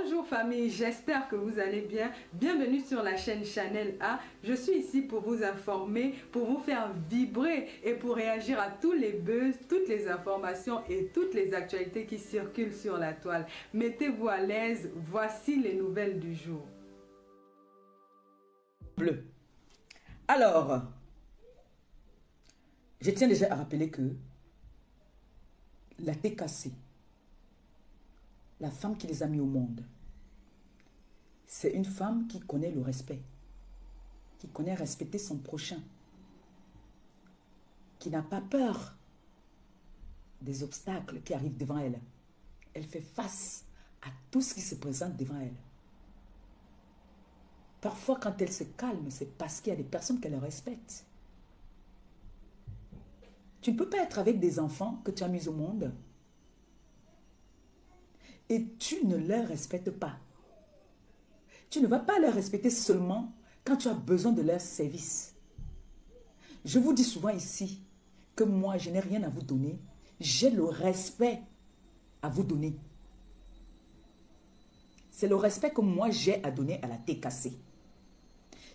Bonjour famille, j'espère que vous allez bien. Bienvenue sur la chaîne Chanel A. Je suis ici pour vous informer, pour vous faire vibrer et pour réagir à tous les buzz, toutes les informations et toutes les actualités qui circulent sur la toile. Mettez-vous à l'aise, voici les nouvelles du jour. Bleu. Alors, je tiens déjà à rappeler que la TKC, la femme qui les a mis au monde, c'est une femme qui connaît le respect, qui connaît respecter son prochain, qui n'a pas peur des obstacles qui arrivent devant elle. Elle fait face à tout ce qui se présente devant elle. Parfois, quand elle se calme, c'est parce qu'il y a des personnes qu'elle respecte. Tu ne peux pas être avec des enfants que tu as mis au monde et tu ne les respectes pas. Tu ne vas pas les respecter seulement quand tu as besoin de leur service. Je vous dis souvent ici que moi, je n'ai rien à vous donner. J'ai le respect à vous donner. C'est le respect que moi, j'ai à donner à la TKC.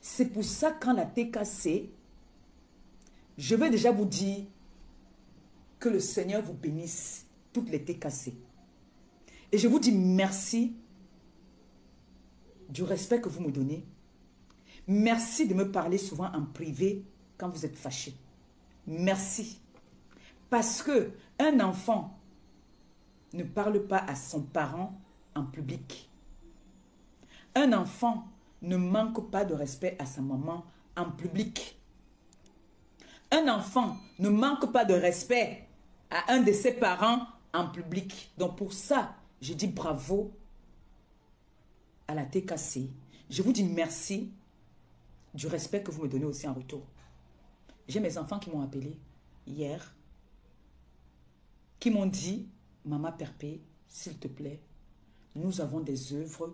C'est pour ça, quand la TKC, je vais déjà vous dire que le Seigneur vous bénisse, toutes les TKC. Et je vous dis merci du respect que vous me donnez. Merci de me parler souvent en privé quand vous êtes fâché. Merci. Parce que un enfant ne parle pas à son parent en public. Un enfant ne manque pas de respect à sa maman en public. Un enfant ne manque pas de respect à un de ses parents en public. Donc pour ça, je dis bravo à la TKC. Je vous dis merci du respect que vous me donnez aussi en retour. J'ai mes enfants qui m'ont appelé hier, qui m'ont dit, Maman Perpé, s'il te plaît, nous avons des œuvres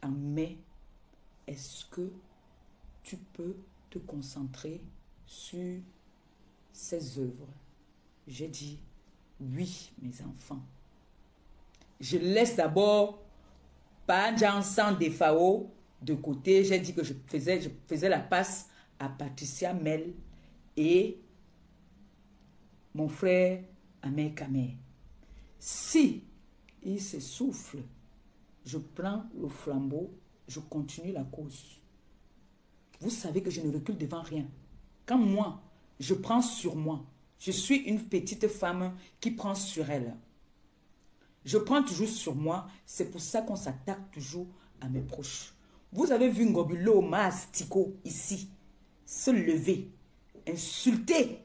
en mai. Est-ce que tu peux te concentrer sur ces œuvres? J'ai dit, oui, mes enfants. Je laisse d'abord Panjansan Defao de côté. J'ai dit que je faisais la passe à Patricia Mel et mon frère Amer Kamer. Si il se souffle, je prends le flambeau, je continue la course. Vous savez que je ne recule devant rien. Quand moi, je prends sur moi, je suis une petite femme qui prend sur elle. Je prends toujours sur moi, c'est pour ça qu'on s'attaque toujours à mes proches. Vous avez vu Ngobulo Mastiko ici se lever, insulter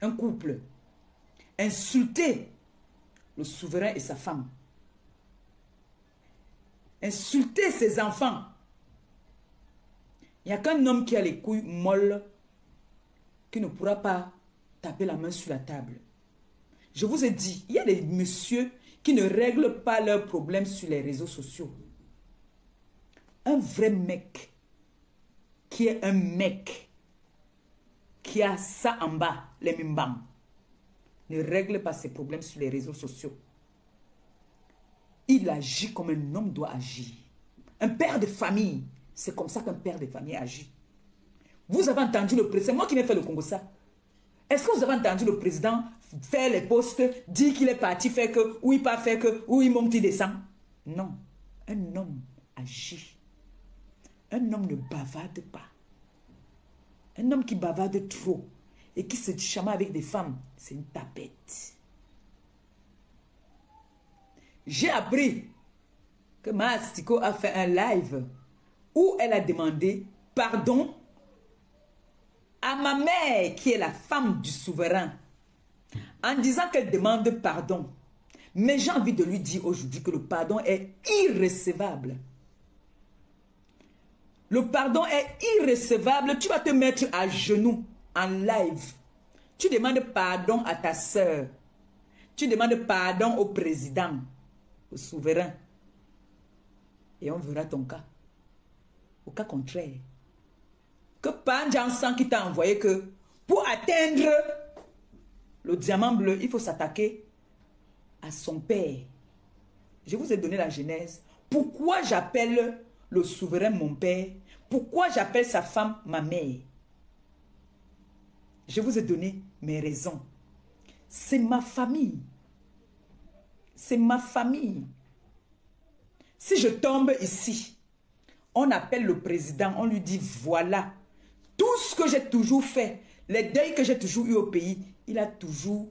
un couple, insulter le souverain et sa femme, insulter ses enfants. Il n'y a qu'un homme qui a les couilles molles qui ne pourra pas taper la main sur la table. Je vous ai dit, il y a des messieurs qui ne règlent pas leurs problèmes sur les réseaux sociaux. Un vrai mec, qui est un mec, qui a ça en bas, les mimbam, ne règle pas ses problèmes sur les réseaux sociaux. Il agit comme un homme doit agir. Un père de famille, c'est comme ça qu'un père de famille agit. Vous avez entendu le président, c'est moi qui m'ai fait le Congo ça. Est-ce que vous avez entendu le président faire les postes, dire qu'il est parti faire que, ou il pas faire que, ou il monte, il descend? Non. Un homme agit. Un homme ne bavarde pas. Un homme qui bavarde trop et qui se chamaille avec des femmes, c'est une tapette. J'ai appris que Mastiko a fait un live où elle a demandé pardon à ma mère, qui est la femme du souverain, en disant qu'elle demande pardon. Mais j'ai envie de lui dire aujourd'hui que le pardon est irrecevable. Le pardon est irrecevable. Tu vas te mettre à genoux en live. Tu demandes pardon à ta soeur. Tu demandes pardon au président, au souverain. Et on verra ton cas. Au cas contraire, que Panjansan qui t'a envoyé que pour atteindre le diamant bleu, il faut s'attaquer à à son père. Je vous ai donné la genèse. Pourquoi j'appelle le souverain mon père? Pourquoi j'appelle sa femme ma mère? Je vous ai donné mes raisons. C'est ma famille. C'est ma famille. Si je tombe ici, on appelle le président, on lui dit voilà, tout ce que j'ai toujours fait, les deuils que j'ai toujours eu au pays, il a toujours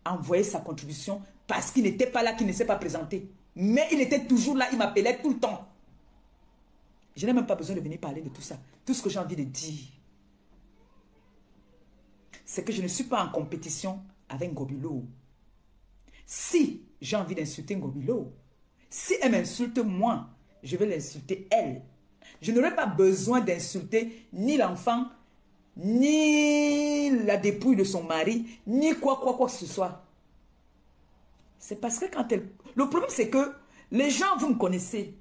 envoyé sa contribution parce qu'il n'était pas là, qu'il ne s'est pas présenté. Mais il était toujours là, il m'appelait tout le temps. Je n'ai même pas besoin de venir parler de tout ça. Tout ce que j'ai envie de dire, c'est que je ne suis pas en compétition avec Ngobilo. Si j'ai envie d'insulter Ngobilo, si elle m'insulte moi, je vais l'insulter elle. Je n'aurai pas besoin d'insulter ni l'enfant, ni la dépouille de son mari, ni quoi que ce soit. C'est parce que quand elle... Le problème, c'est que les gens, vous me connaissez.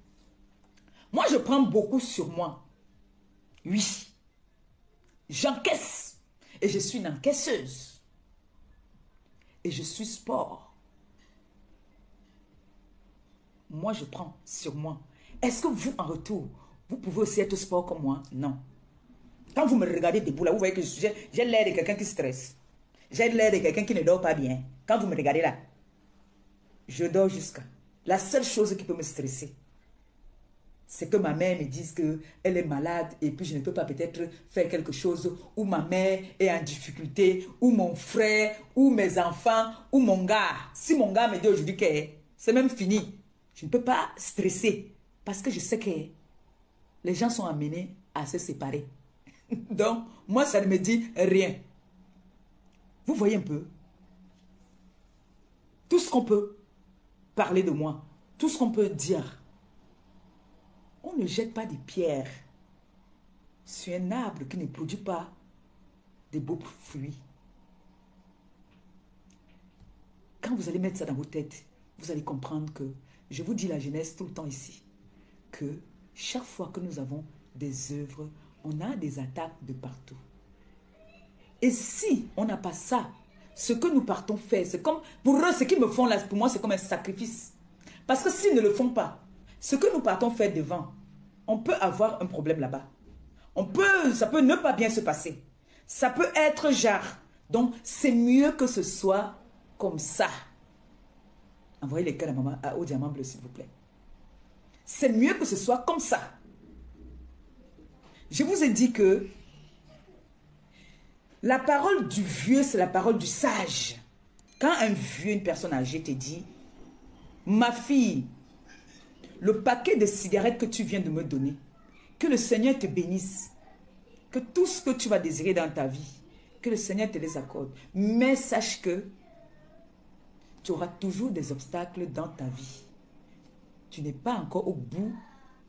Moi, je prends beaucoup sur moi. Oui. J'encaisse. Et je suis une encaisseuse. Et je suis sport. Moi, je prends sur moi. Est-ce que vous, en retour, vous pouvez aussi être sport comme moi? Non. Quand vous me regardez debout là, vous voyez que j'ai l'air de quelqu'un qui stresse. J'ai l'air de quelqu'un qui ne dort pas bien. Quand vous me regardez là, je dors jusqu'à... La seule chose qui peut me stresser, c'est que ma mère me dise qu'elle est malade et puis je ne peux pas peut-être faire quelque chose, ou ma mère est en difficulté, ou mon frère, ou mes enfants, ou mon gars. Si mon gars me dit aujourd'hui que c'est même fini, je ne peux pas stresser parce que je sais que les gens sont amenés à se séparer. Donc, moi, ça ne me dit rien. Vous voyez un peu? Tout ce qu'on peut parler de moi, tout ce qu'on peut dire, on ne jette pas des pierres sur un arbre qui ne produit pas de beaux fruits. Quand vous allez mettre ça dans vos têtes, vous allez comprendre que, je vous dis la jeunesse tout le temps ici, que chaque fois que nous avons des œuvres, on a des attaques de partout. Et si on n'a pas ça, ce que nous partons faire, c'est comme, pour eux, ce qu'ils me font là, pour moi, c'est comme un sacrifice. Parce que s'ils ne le font pas, ce que nous partons faire devant, on peut avoir un problème là-bas. Ça peut ne pas bien se passer. Ça peut être genre. Donc, c'est mieux que ce soit comme ça. Envoyez les cœurs à maman, au diamant bleu, s'il vous plaît. C'est mieux que ce soit comme ça. Je vous ai dit que la parole du vieux, c'est la parole du sage. Quand un vieux, une personne âgée te dit, ma fille, le paquet de cigarettes que tu viens de me donner, que le Seigneur te bénisse, que tout ce que tu vas désirer dans ta vie, que le Seigneur te les accorde. Mais sache que tu auras toujours des obstacles dans ta vie. Tu n'es pas encore au bout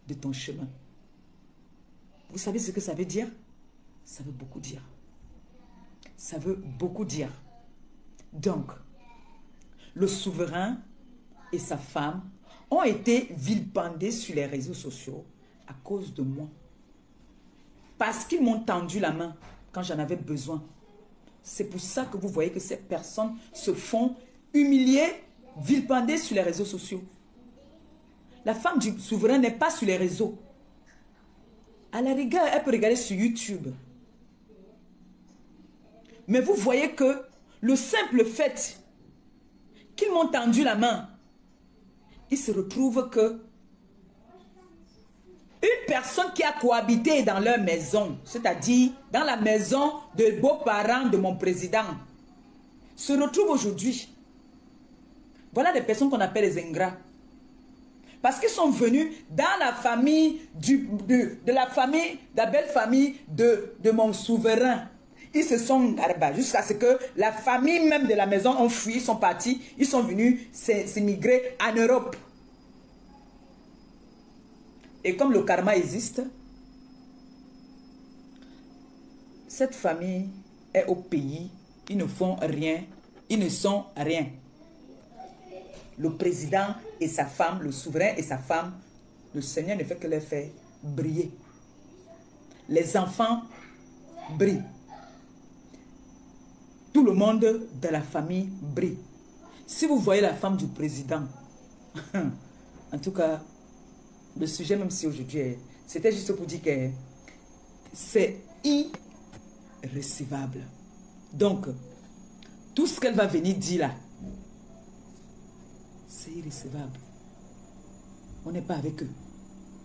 de ton chemin. Vous savez ce que ça veut dire? Ça veut beaucoup dire. Ça veut beaucoup dire. Donc, le souverain et sa femme ont été vilipendés sur les réseaux sociaux à cause de moi. Parce qu'ils m'ont tendu la main quand j'en avais besoin. C'est pour ça que vous voyez que ces personnes se font humilier, vilipender sur les réseaux sociaux. La femme du souverain n'est pas sur les réseaux. À la rigueur, elle peut regarder sur YouTube. Mais vous voyez que le simple fait qu'ils m'ont tendu la main, il se retrouve que une personne qui a cohabité dans leur maison, c'est-à-dire dans la maison des beaux-parents de mon président, se retrouve aujourd'hui. Voilà des personnes qu'on appelle les ingrats. Parce qu'ils sont venus dans la famille, de la belle famille de mon souverain. Ils se sont garbés jusqu'à ce que la famille même de la maison ont fui, ils sont partis, ils sont venus s'émigrer en Europe. Et comme le karma existe, cette famille est au pays, ils ne font rien, ils ne sont rien. Le président et sa femme, le souverain et sa femme, le Seigneur ne fait que les faire briller. Les enfants brillent. Tout le monde de la famille brille. Si vous voyez la femme du président, en tout cas, le sujet, même si aujourd'hui, c'était juste pour dire que c'est irrécevable. Donc, tout ce qu'elle va venir dire là, c'est irrécevable. On n'est pas avec eux.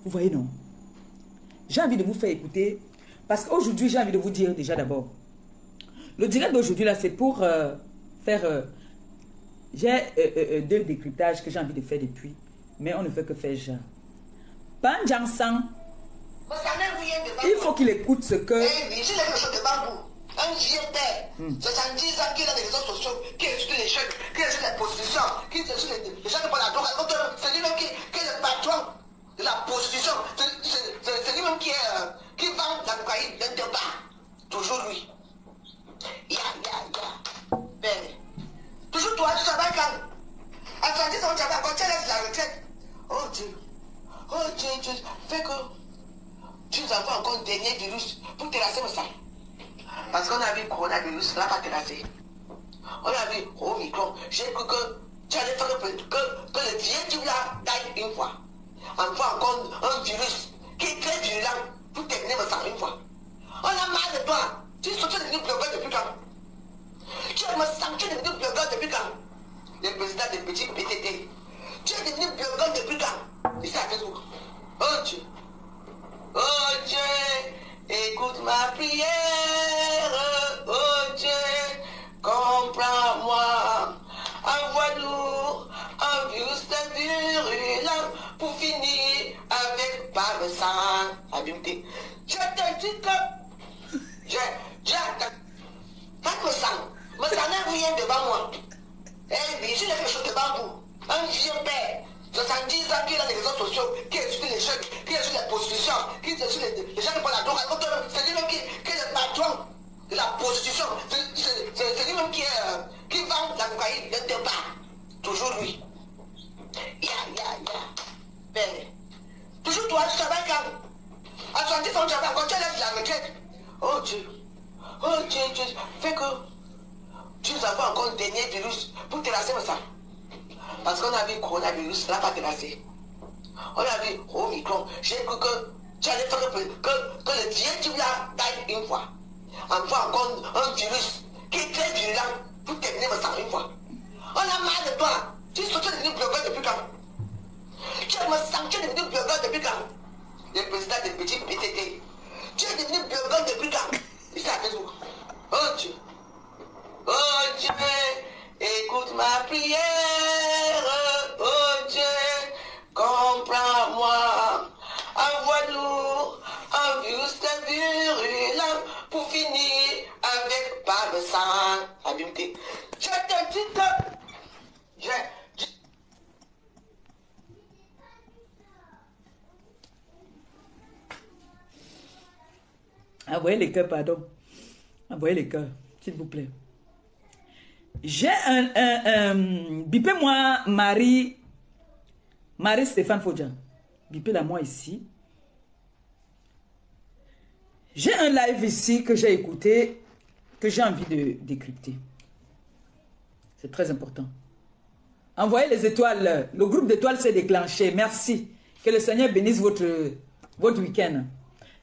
Vous voyez, non? J'ai envie de vous faire écouter, parce qu'aujourd'hui, j'ai envie de vous dire déjà d'abord. Le direct d'aujourd'hui, là, c'est pour faire... j'ai 2 décryptages que j'ai envie de faire depuis, mais on ne fait que faire genre. Panjansang, il faut qu'il écoute ce que... Un vieux père, 70 ans, qui est dans les réseaux sociaux, qui est sur les jeunes, qui est sur les prostitutions, qui est sur les gens qui prennent la drogue. C'est lui-même qui est le patron de la prostitution. C'est lui-même qui vend la cocaïne d'un débat. Toujours lui. Père. Toujours toi, tu travailles calme. À 70 ans, tu travailles encore, tu laisses la retraite. Oh Dieu. Oh Dieu, Dieu. Fais que tu nous envoies encore un dernier virus pour terrasser le sang. Parce qu'on a vu coronavirus, ça n'a pas terrassé. On a vu Omicron. J'ai cru que tu allais faire que le vieux type là d'aille une fois. Envoie encore un virus qui est très virulent pour terminer le sang une fois. On a marre de toi. Tu es devenu blogueur depuis quand? Tu es devenu blogueur depuis quand? Le président des petits PTT. Tu es devenu blogueur depuis quand? Ici à Facebook. Oh Dieu. Oh Dieu. Écoute ma prière, oh Dieu, comprends-moi. Envoie-nous un virus virulent pour finir avec par le sang. Abimté. Je te dis que pas me sang n'est rien devant moi. Eh bien, je n'ai quelque chose devant vous. Un vieux père. 70 ans qui est dans les réseaux sociaux, qui est sur les jeunes, qui est sur les prostitutions, qui est sur les gens qui prennent la drogue. C'est lui-même qui est le patron de la prostitution. C'est lui-même qui vend la cocaïne d'un débat. Toujours lui. Père. Toujours toi, tu travailles calme. À 70 ans, tu travailles encore, tu laisses la retraite. Oh Dieu. Oh Dieu, Dieu. Fais que tu nous envoies encore un dernier virus pour terrasser le sang. Parce qu'on a vu coronavirus, ça n'a pas terrassé. On a vu Omicron. J'ai cru que tu allais faire que le vieux type là d'aille une fois. Envoie encore un virus qui est très virulent pour terminer le sang une fois. On a marre de toi. Tu es devenu blogueur depuis quand? Tu es devenu blogueur depuis quand? Le président des petits PTT. Tu es devenu blogueur depuis quand? Ici à Facebook. Oh Dieu. Oh Dieu. Écoute ma prière, oh Dieu, comprends-moi. Envoie-nous un virus virulent pour finir avec par le sang. Abimté. Je te dis que Envoyez les cœurs, pardon. Envoyez les cœurs, s'il vous plaît. J'ai bipez-moi Marie Stéphane Fodjan. Bipez-la moi ici. J'ai un live ici que j'ai écouté, que j'ai envie de décrypter. C'est très important. Envoyez les étoiles. Le groupe d'étoiles s'est déclenché. Merci. Que le Seigneur bénisse votre week-end.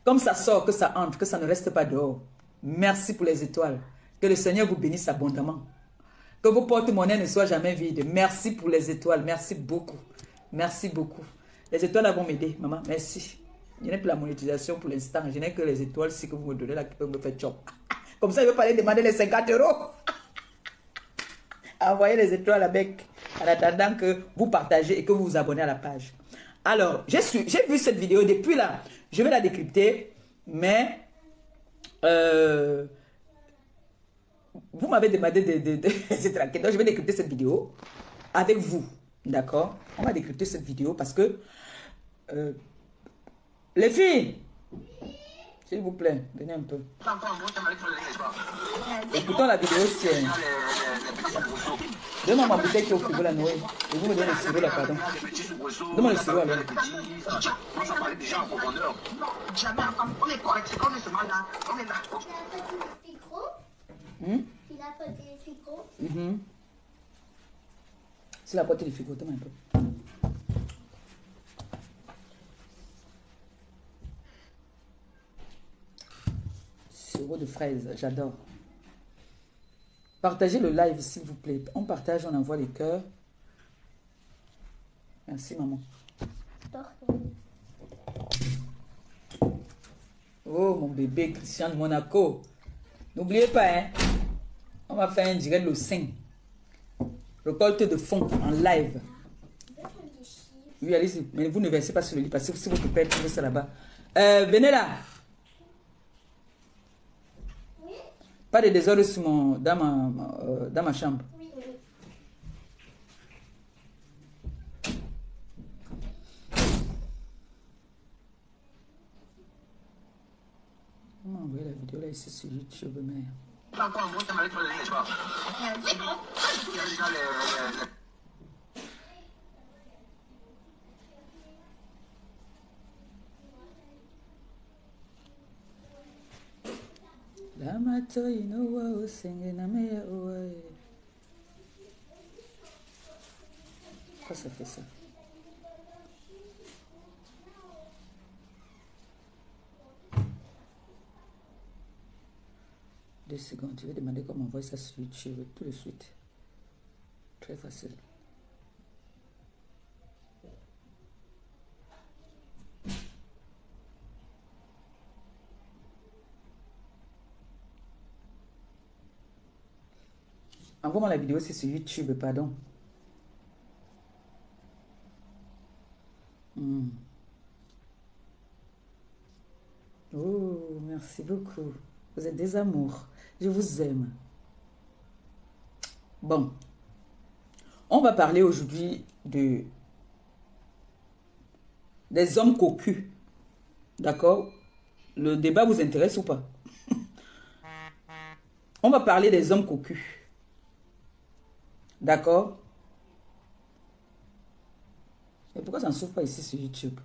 Comme ça sort, que ça entre, que ça ne reste pas dehors. Merci pour les étoiles. Que le Seigneur vous bénisse abondamment. Que vos porte-monnaies ne soient jamais vides. Merci pour les étoiles. Merci beaucoup. Merci beaucoup. Les étoiles vont m'aider, maman. Merci. Je n'ai plus la monétisation pour l'instant. Je n'ai que les étoiles si que vous me donnez là qui peuvent me faire chop. Comme ça, il ne veut pas aller demander les 50 €. Envoyez les étoiles avec, en attendant que vous partagez et que vous vous abonnez à la page. Alors, j'ai vu cette vidéo depuis là. Je vais la décrypter, mais vous m'avez demandé de traquer. Donc, je vais décrypter cette vidéo avec vous. D'accord? On va décrypter cette vidéo parce que les filles, s'il vous plaît, venez un peu. Écoutons la vidéo, c'est... Donne-moi ma bouteille qui est au frigo, la Noël. Et vous me donnez le sirop, là, pardon. Donne-moi le sirop, alors. jamais, on est correct, on est seulement là, on est là. Il a fait des micros. C'est la porte du frigo, un peu. Sirop de fraise, j'adore. Partagez le live, s'il vous plaît. On partage, on envoie les cœurs. Merci, maman. Oh, mon bébé Christian de Monaco. N'oubliez pas, hein. On va faire un direct le 5. Récolte de fonds en live. Oui, allez-y. Mais vous ne versez pas sur le lit parce que si votre père trouve ça là-bas. Venez là. Pas de désordre dans ma chambre. Oui. On m'a envoyé la vidéo là ici sur YouTube, mais... La mato inowa osenge na meya owa. Pourquoi ça fait ça? Deux secondes, je vais demander comment envoyer ça sur YouTube tout de suite. Très facile. Envoie-moi la vidéo, c'est sur YouTube, pardon. Oh, merci beaucoup. Vous êtes des amours. Je vous aime. Bon. On va parler aujourd'hui des hommes cocus. D'accord? Le débat vous intéresse ou pas? On va parler des hommes cocus. D'accord? Mais pourquoi ça ne s'ouvre pas ici sur YouTube?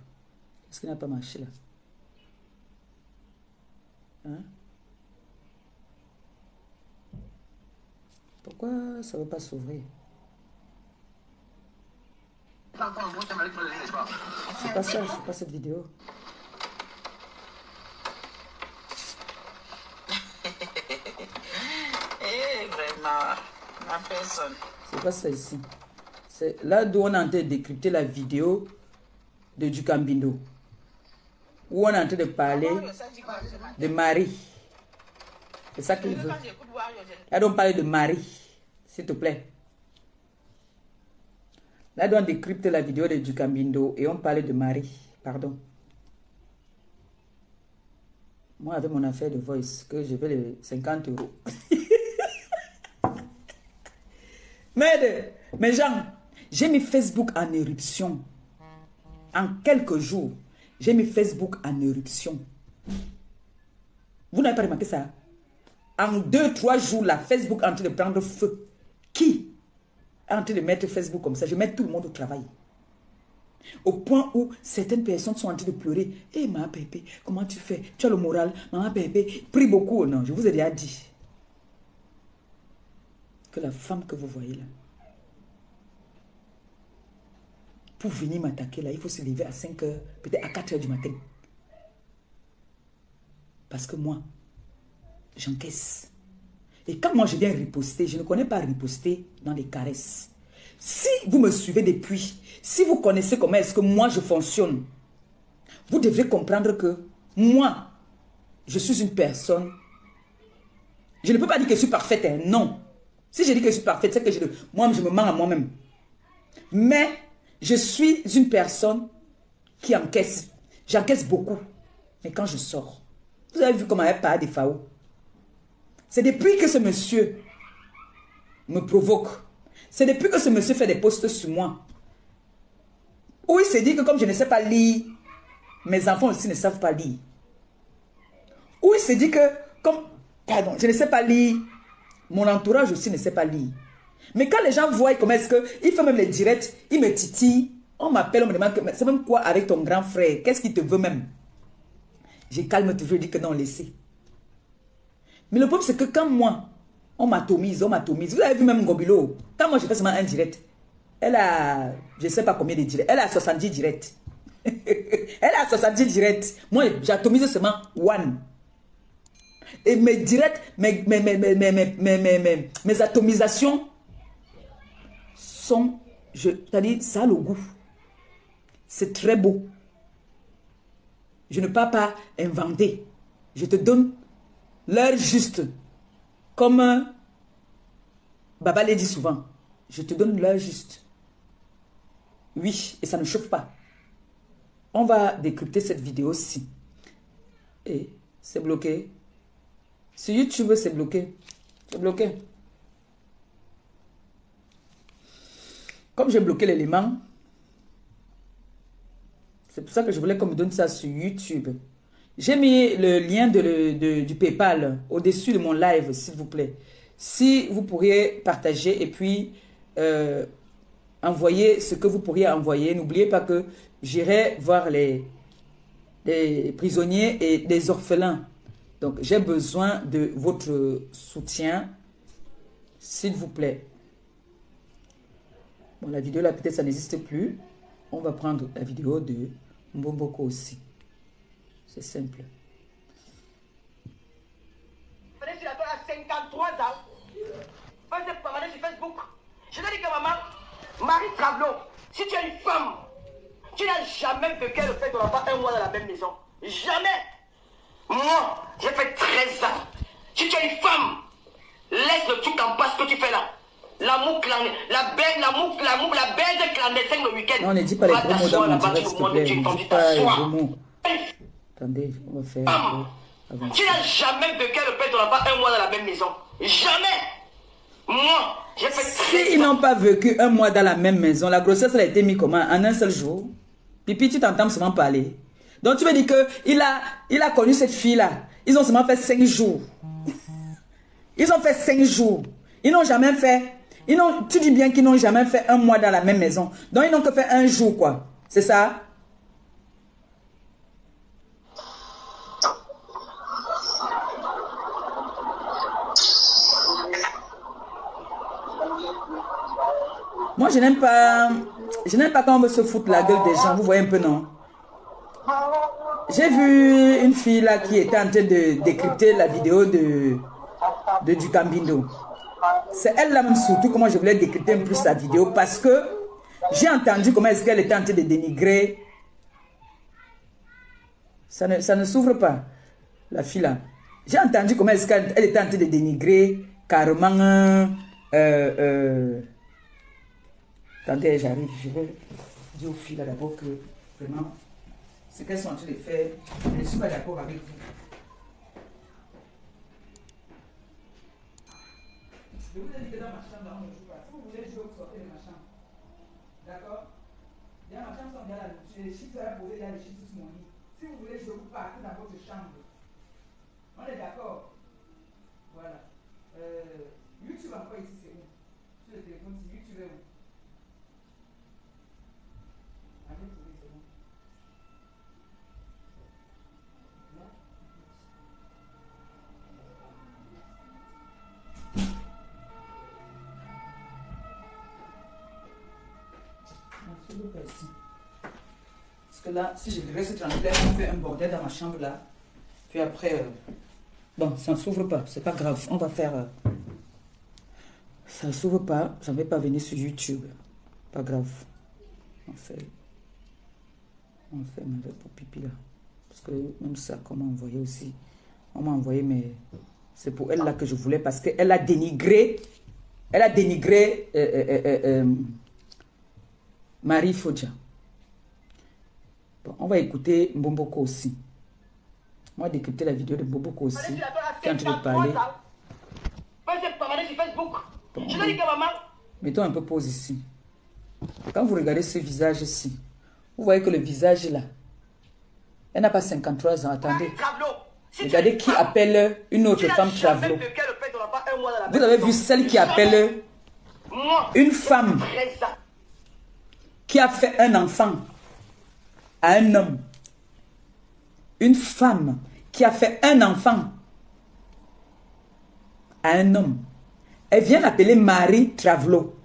Est-ce qu'il n'a pas marché là? Hein? Pourquoi ça ne veut pas s'ouvrir? C'est pas ça, c'est pas cette vidéo. Vraiment, ma personne. C'est pas ça ici. C'est là d'où on est en train de décrypter la vidéo de Dukambindo. Où on est en train de parler de Marie. C'est ça qu'il veut. Là, on parle de Marie. S'il te plaît. Là, on décrypte la vidéo de Dukambindo et on parlait de Marie. Pardon. Moi, avec mon affaire de voice, que je veux les 50 €. Mais Jean, j'ai mis Facebook en éruption. En quelques jours, j'ai mis Facebook en éruption. Vous n'avez pas remarqué ça? En 2-3 jours, la Facebook est en train de prendre feu. Qui est en train de mettre Facebook comme ça? Je mets tout le monde au travail. Au point où certaines personnes sont en train de pleurer. Eh, ma bébé, comment tu fais? Tu as le moral. Maman bébé, prie beaucoup. Non, je vous ai déjà dit que la femme que vous voyez là, pour venir m'attaquer là, il faut se lever à 5 h, peut-être à 4 h du matin. Parce que moi, j'encaisse. Et quand moi je viens riposter, je ne connais pas riposter dans les caresses. Si vous me suivez depuis, si vous connaissez comment est-ce que moi je fonctionne, vous devrez comprendre que moi, je suis une personne. Je ne peux pas dire que je suis parfaite, hein, non. Si je dis que je suis parfaite, c'est que moi, je me mens à moi-même. Mais je suis une personne qui encaisse. J'encaisse beaucoup. Mais quand je sors, vous avez vu comment elle parle des FAO. C'est depuis que ce monsieur me provoque. C'est depuis que ce monsieur fait des posts sur moi. Où il se dit que comme je ne sais pas lire, mes enfants aussi ne savent pas lire. Où il se dit que comme, pardon, je ne sais pas lire, mon entourage aussi ne sait pas lire. Mais quand les gens voient comment est-ce que, il fait même les directs, il me titille, on m'appelle, on me demande, c'est même quoi avec ton grand frère? Qu'est-ce qu'il te veut même? Je calme toujours, je dis que non, laissez. Mais le problème c'est que quand moi, on m'atomise, Vous avez vu même Ngobilo, quand moi je fais seulement un direct, Elle a, je ne sais pas combien de directs. Elle a 70 directs. Elle a 70 directs. Moi, j'atomise seulement one. Et mes directs, mes atomisations sont, c'est-à-dire, ça a le goût. C'est très beau. Je ne peux pas inventer. Je te donne l'heure juste. Comme Baba l'a dit souvent. Je te donne l'heure juste. Oui, et ça ne chauffe pas. On va décrypter cette vidéo-ci. Et c'est bloqué. Sur YouTube, c'est bloqué. C'est bloqué. Comme j'ai bloqué l'élément, c'est pour ça que je voulais qu'on me donne ça sur YouTube. J'ai mis le lien du PayPal au-dessus de mon live, s'il vous plaît. Si vous pourriez partager et puis envoyer ce que vous pourriez envoyer. N'oubliez pas que j'irai voir les prisonniers et les orphelins. Donc, j'ai besoin de votre soutien, s'il vous plaît. Bon, la vidéo là, peut-être ça n'existe plus. On va prendre la vidéo de Mbomboko aussi. C'est simple. Je suis à 53 ans. Je suis pas sur Facebook. Je te dis que maman, Marie Travelo, si tu es une femme, tu n'as jamais vécu le fait qu'on n'a pas un mois dans la même maison. Jamais. Moi, j'ai fait 13 ans. Si tu es une femme, laisse le truc en passe que tu fais là. L'amour clandestin, la baise clandestine le week-end. Non, on ne dit pas les gros mots dans mon direct, s'il te plaît. On ne dit pas les gros mots. Attendez, on va faire un peu. Tu n'as jamais vécu le fait qu'on n'a pas un mois dans la même maison. Jamais. Moi, j'ai fait 13 ans. Si ils n'ont pas vécu un mois dans la même maison, la grossesse elle a été mise comment? En un seul jour. Pipi, tu t'entends seulement parler. Donc tu veux dire qu'il a connu cette fille-là. Ils ont seulement fait 5 jours. Ils ont fait 5 jours. Ils n'ont jamais fait... Tu dis bien qu'ils n'ont jamais fait un mois dans la même maison. Donc ils n'ont que fait un jour, quoi. C'est ça? Moi, je n'aime pas quand on se fout la gueule des gens. Vous voyez un peu, non? J'ai vu une fille là qui était en train de décrypter la vidéo de Dukambindo. C'est elle là même surtout comment je voulais décrypter un peu sa vidéo parce que j'ai entendu comment est-ce qu'elle était en train de dénigrer. Ça ne s'ouvre pas, la fille là. J'ai entendu comment est-ce qu'elle était en train de dénigrer carrément. Attendez, j'arrive, je vais dire aux filles là d'abord que vraiment, ce qu'elles sont en train de faire, je ne suis pas d'accord avec vous. Je vous ai dit que dans ma chambre, on ne joue pas. Si vous voulez jouer, vous sortez de ma chambre. D'accord? Dans ma chambre, il y a les chiffres à poser, il y a les chiffres sur mon lit. Si vous voulez jouer, vous partez dans votre chambre. On est d'accord? Voilà. YouTube encore ici, c'est où? Sur le téléphone, c'est YouTube est où? Allez, trouver, c'est bon. Là? Parce que là, si je reste tranquille, on fait un bordel dans ma chambre là. Puis après, bon, ça ne s'ouvre pas, c'est pas grave. On va faire. Ça ne s'ouvre pas, ça ne va pas venir sur YouTube. Pas grave. On fait pour pipi là. Parce que même ça, comment envoyer aussi. On m'a envoyé, mais c'est pour elle là que je voulais parce qu'elle a dénigré. Elle a dénigré Marie Fodja. Bon, on va écouter Mbomboko aussi. On va décrypter la vidéo de Mbomboko aussi. Qui est en train de parler. Bon, mettons un peu pause ici. Quand vous regardez ce visage-ci, vous voyez que le visage là, elle n'a pas 53 ans. Attendez. Regardez qui appelle une autre femme Travelo. Vous avez vu celle qui appelle une femme qui a fait un enfant à un homme. Une femme qui a fait un enfant à un homme. Elle vient d'appeler Marie Travelo.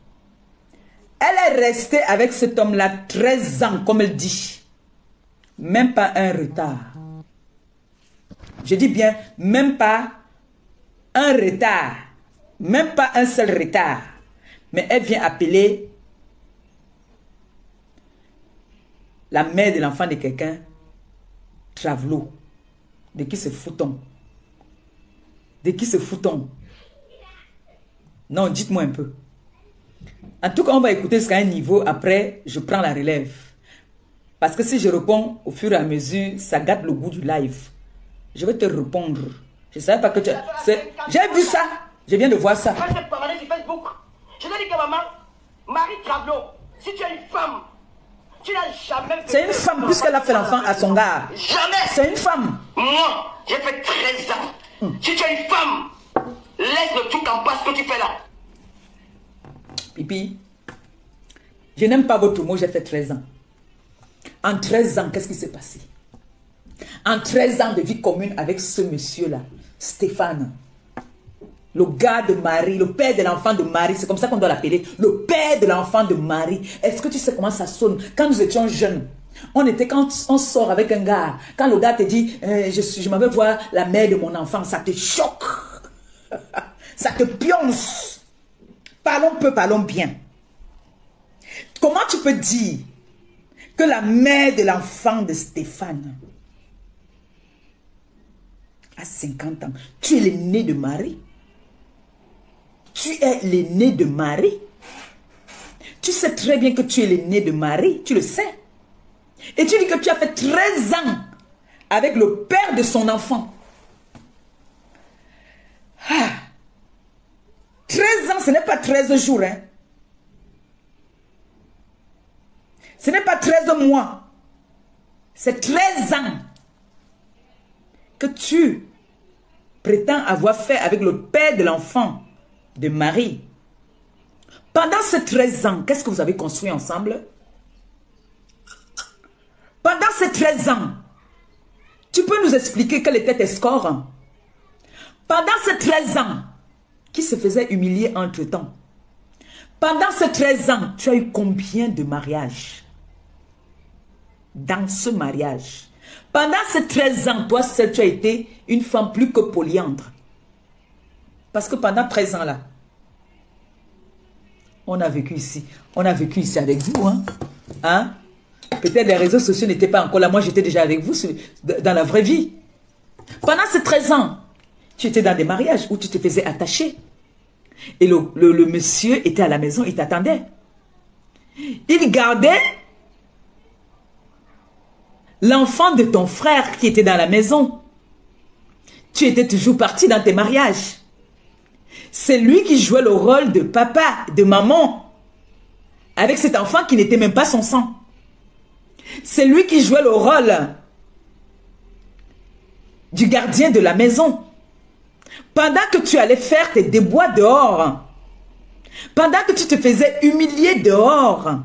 Elle est restée avec cet homme-là 13 ans, comme elle dit. Même pas un retard. Je dis bien, même pas un retard. Même pas un seul retard. Mais elle vient appeler la mère de l'enfant de quelqu'un, Travelo. De qui se fout-on? De qui se fout-on? Non, dites-moi un peu. En tout cas, on va écouter jusqu'à un niveau. Après, je prends la relève. Parce que si je réponds au fur et à mesure, ça gâte le goût du live. Je vais te répondre. Je ne savais pas que tu... J'ai vu ça. Je viens de voir ça. Quand j'ai parlé sur Facebook, je t'ai dit que maman, Marie Travelo, si tu es une femme, tu n'as jamais... C'est une femme puisqu'elle a fait l'enfant à son gars. Jamais. C'est une femme. Moi, j'ai fait 13 ans. Si tu es une femme, laisse le truc en passe que tu fais là. Pipi, je n'aime pas votre mot, j'ai fait 13 ans. En 13 ans, qu'est-ce qui s'est passé? En 13 ans de vie commune avec ce monsieur-là, Stéphane, le gars de Marie, le père de l'enfant de Marie, c'est comme ça qu'on doit l'appeler, le père de l'enfant de Marie. Est-ce que tu sais comment ça sonne? Quand nous étions jeunes, quand on sort avec un gars, quand le gars te dit, je m'en vais voir la mère de mon enfant, ça te choque, ça te pionce. Parlons peu, parlons bien. Comment tu peux dire que la mère de l'enfant de Stéphane a 50 ans, tu es l'aîné de Marie? Tu es l'aîné de Marie? Tu sais très bien que tu es l'aîné de Marie, tu le sais. Et tu dis que tu as fait 13 ans avec le père de son enfant. 13 ans, ce n'est pas 13 jours. Hein. Ce n'est pas 13 mois. C'est 13 ans que tu prétends avoir fait avec le père de l'enfant de Marie. Pendant ces 13 ans, qu'est-ce que vous avez construit ensemble? Pendant ces 13 ans, tu peux nous expliquer quel était tes scores? Pendant ces 13 ans, qui se faisait humilier entre-temps? Pendant ces 13 ans, tu as eu combien de mariages? Dans ce mariage. Pendant ces 13 ans, toi seul, tu as été une femme plus que polyandre. Parce que pendant 13 ans là, on a vécu ici. On a vécu ici avec vous. Hein? Peut-être les réseaux sociaux n'étaient pas encore là. Moi, j'étais déjà avec vous dans la vraie vie. Pendant ces 13 ans, tu étais dans des mariages où tu te faisais attacher. Et le monsieur était à la maison, il t'attendait. Il gardait l'enfant de ton frère qui était dans la maison. Tu étais toujours parti dans tes mariages. C'est lui qui jouait le rôle de papa, de maman, avec cet enfant qui n'était même pas son sang. C'est lui qui jouait le rôle du gardien de la maison. Pendant que tu allais faire tes débois dehors, pendant que tu te faisais humilier dehors,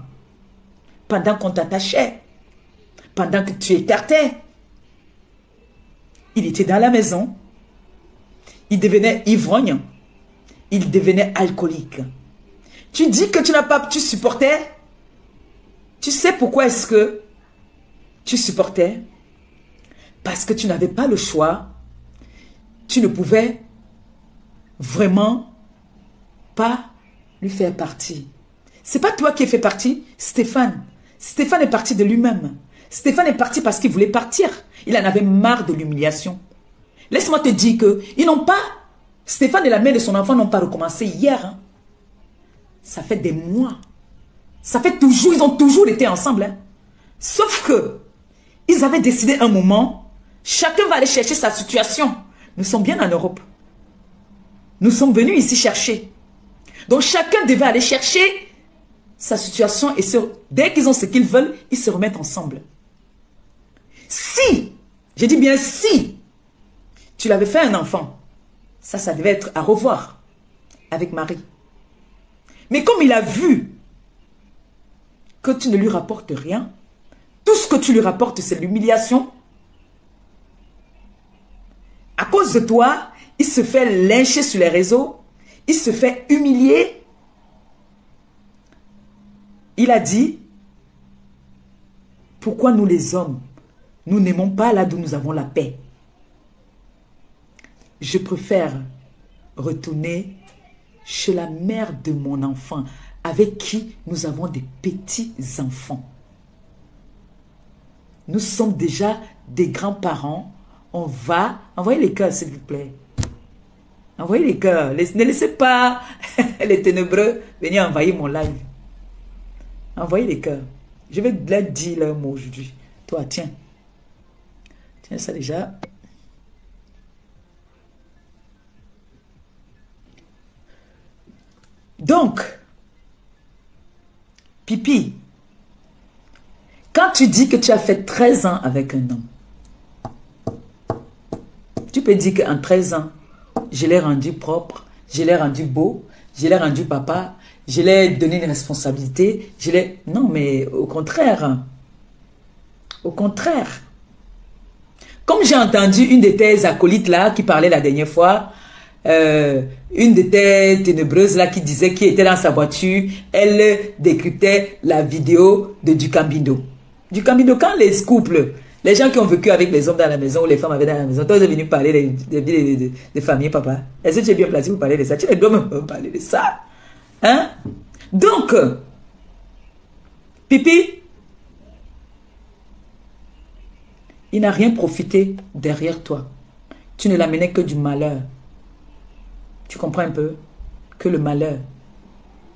pendant qu'on t'attachait, pendant que tu écartais, il était dans la maison, il devenait ivrogne, il devenait alcoolique. Tu dis que tu n'as pas, tu supportais. Tu sais pourquoi est-ce que tu supportais? Parce que tu n'avais pas le choix. Tu ne pouvais vraiment pas lui faire partie. C'est pas toi qui es fait partie, Stéphane. Stéphane est parti de lui-même. Stéphane est parti parce qu'il voulait partir. Il en avait marre de l'humiliation. Laisse-moi te dire que ils n'ont pas, Stéphane et la mère de son enfant n'ont pas recommencé hier. Hein. Ça fait des mois. Ça fait toujours, ils ont toujours été ensemble. Hein. Sauf que, ils avaient décidé un moment, chacun va aller chercher sa situation. Nous sommes bien en Europe. Nous sommes venus ici chercher. Donc chacun devait aller chercher sa situation et dès qu'ils ont ce qu'ils veulent, ils se remettent ensemble. Si, je dis bien si, tu l'avais fait un enfant, ça devait être à revoir avec Marie. Mais comme il a vu que tu ne lui rapportes rien, tout ce que tu lui rapportes, c'est l'humiliation. À cause de toi, il se fait lyncher sur les réseaux, il se fait humilier. Il a dit, pourquoi nous les hommes, nous n'aimons pas là d'où nous avons la paix? Je préfère retourner chez la mère de mon enfant, avec qui nous avons des petits-enfants. Nous sommes déjà des grands-parents. On va... Envoyez les cœurs, s'il vous plaît. Envoyez les cœurs. Ne laissez pas les ténébreux venir envahir mon live. Envoyez les cœurs. Je vais leur dire leur mot aujourd'hui. Toi, tiens. Tiens ça déjà. Donc, Pipi, quand tu dis que tu as fait 13 ans avec un homme, tu peux dire qu'en 13 ans, je l'ai rendu propre, je l'ai rendu beau, je l'ai rendu papa, je l'ai donné une responsabilité, je l'ai... Non, mais au contraire. Au contraire. Comme j'ai entendu une de tes acolytes là qui parlait la dernière fois, une de tes ténébreuses là qui disait qui était dans sa voiture, elle décryptait la vidéo de Ducambindo. Ducambindo, quand les couples, les gens qui ont vécu avec les hommes dans la maison ou les femmes avec dans la maison, toi, ils sont venus parler des familles, papa. Est-ce que tu es bien placé pour parler de ça? Tu dois même parler de ça. Hein? Donc, Pipi, il n'a rien profité derrière toi. Tu ne l'amenais que du malheur. Tu comprends un peu? Que le malheur.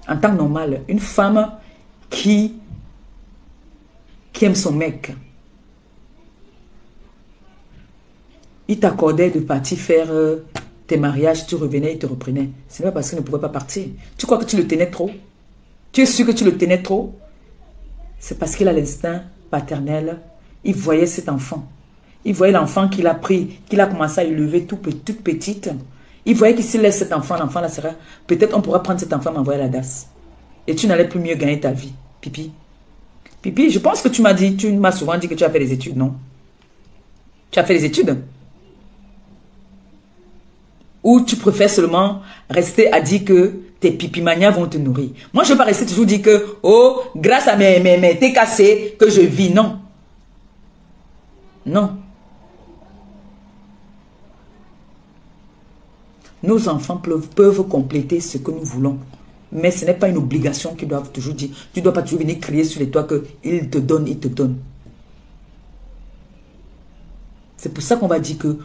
En temps normal, une femme qui aime son mec, il t'accordait de partir faire tes mariages, tu revenais, il te reprenait. Ce n'est pas parce qu'il ne pouvait pas partir. Tu crois que tu le tenais trop? Tu es sûr que tu le tenais trop? C'est parce qu'il a l'instinct paternel. Il voyait cet enfant. Il voyait l'enfant qu'il a pris, qu'il a commencé à élever toute petite. Il voyait qu'il s'il laisse cet enfant, l'enfant là sera... Peut-être on pourra prendre cet enfant et m'envoyer à la DAS. Et tu n'allais plus mieux gagner ta vie, Pipi. Pipi, je pense que tu m'as souvent dit que tu as fait des études, non? Tu as fait des études? Ou tu préfères seulement rester à dire que tes pipimanias vont te nourrir? Moi, je ne vais pas rester toujours dire que, oh, grâce à mes TKC que je vis. Non. Non. Nos enfants peuvent compléter ce que nous voulons. Mais ce n'est pas une obligation qu'ils doivent toujours dire. Tu ne dois pas toujours venir crier sur les toits qu'ils te donnent, ils te donnent. C'est pour ça qu'on va dire que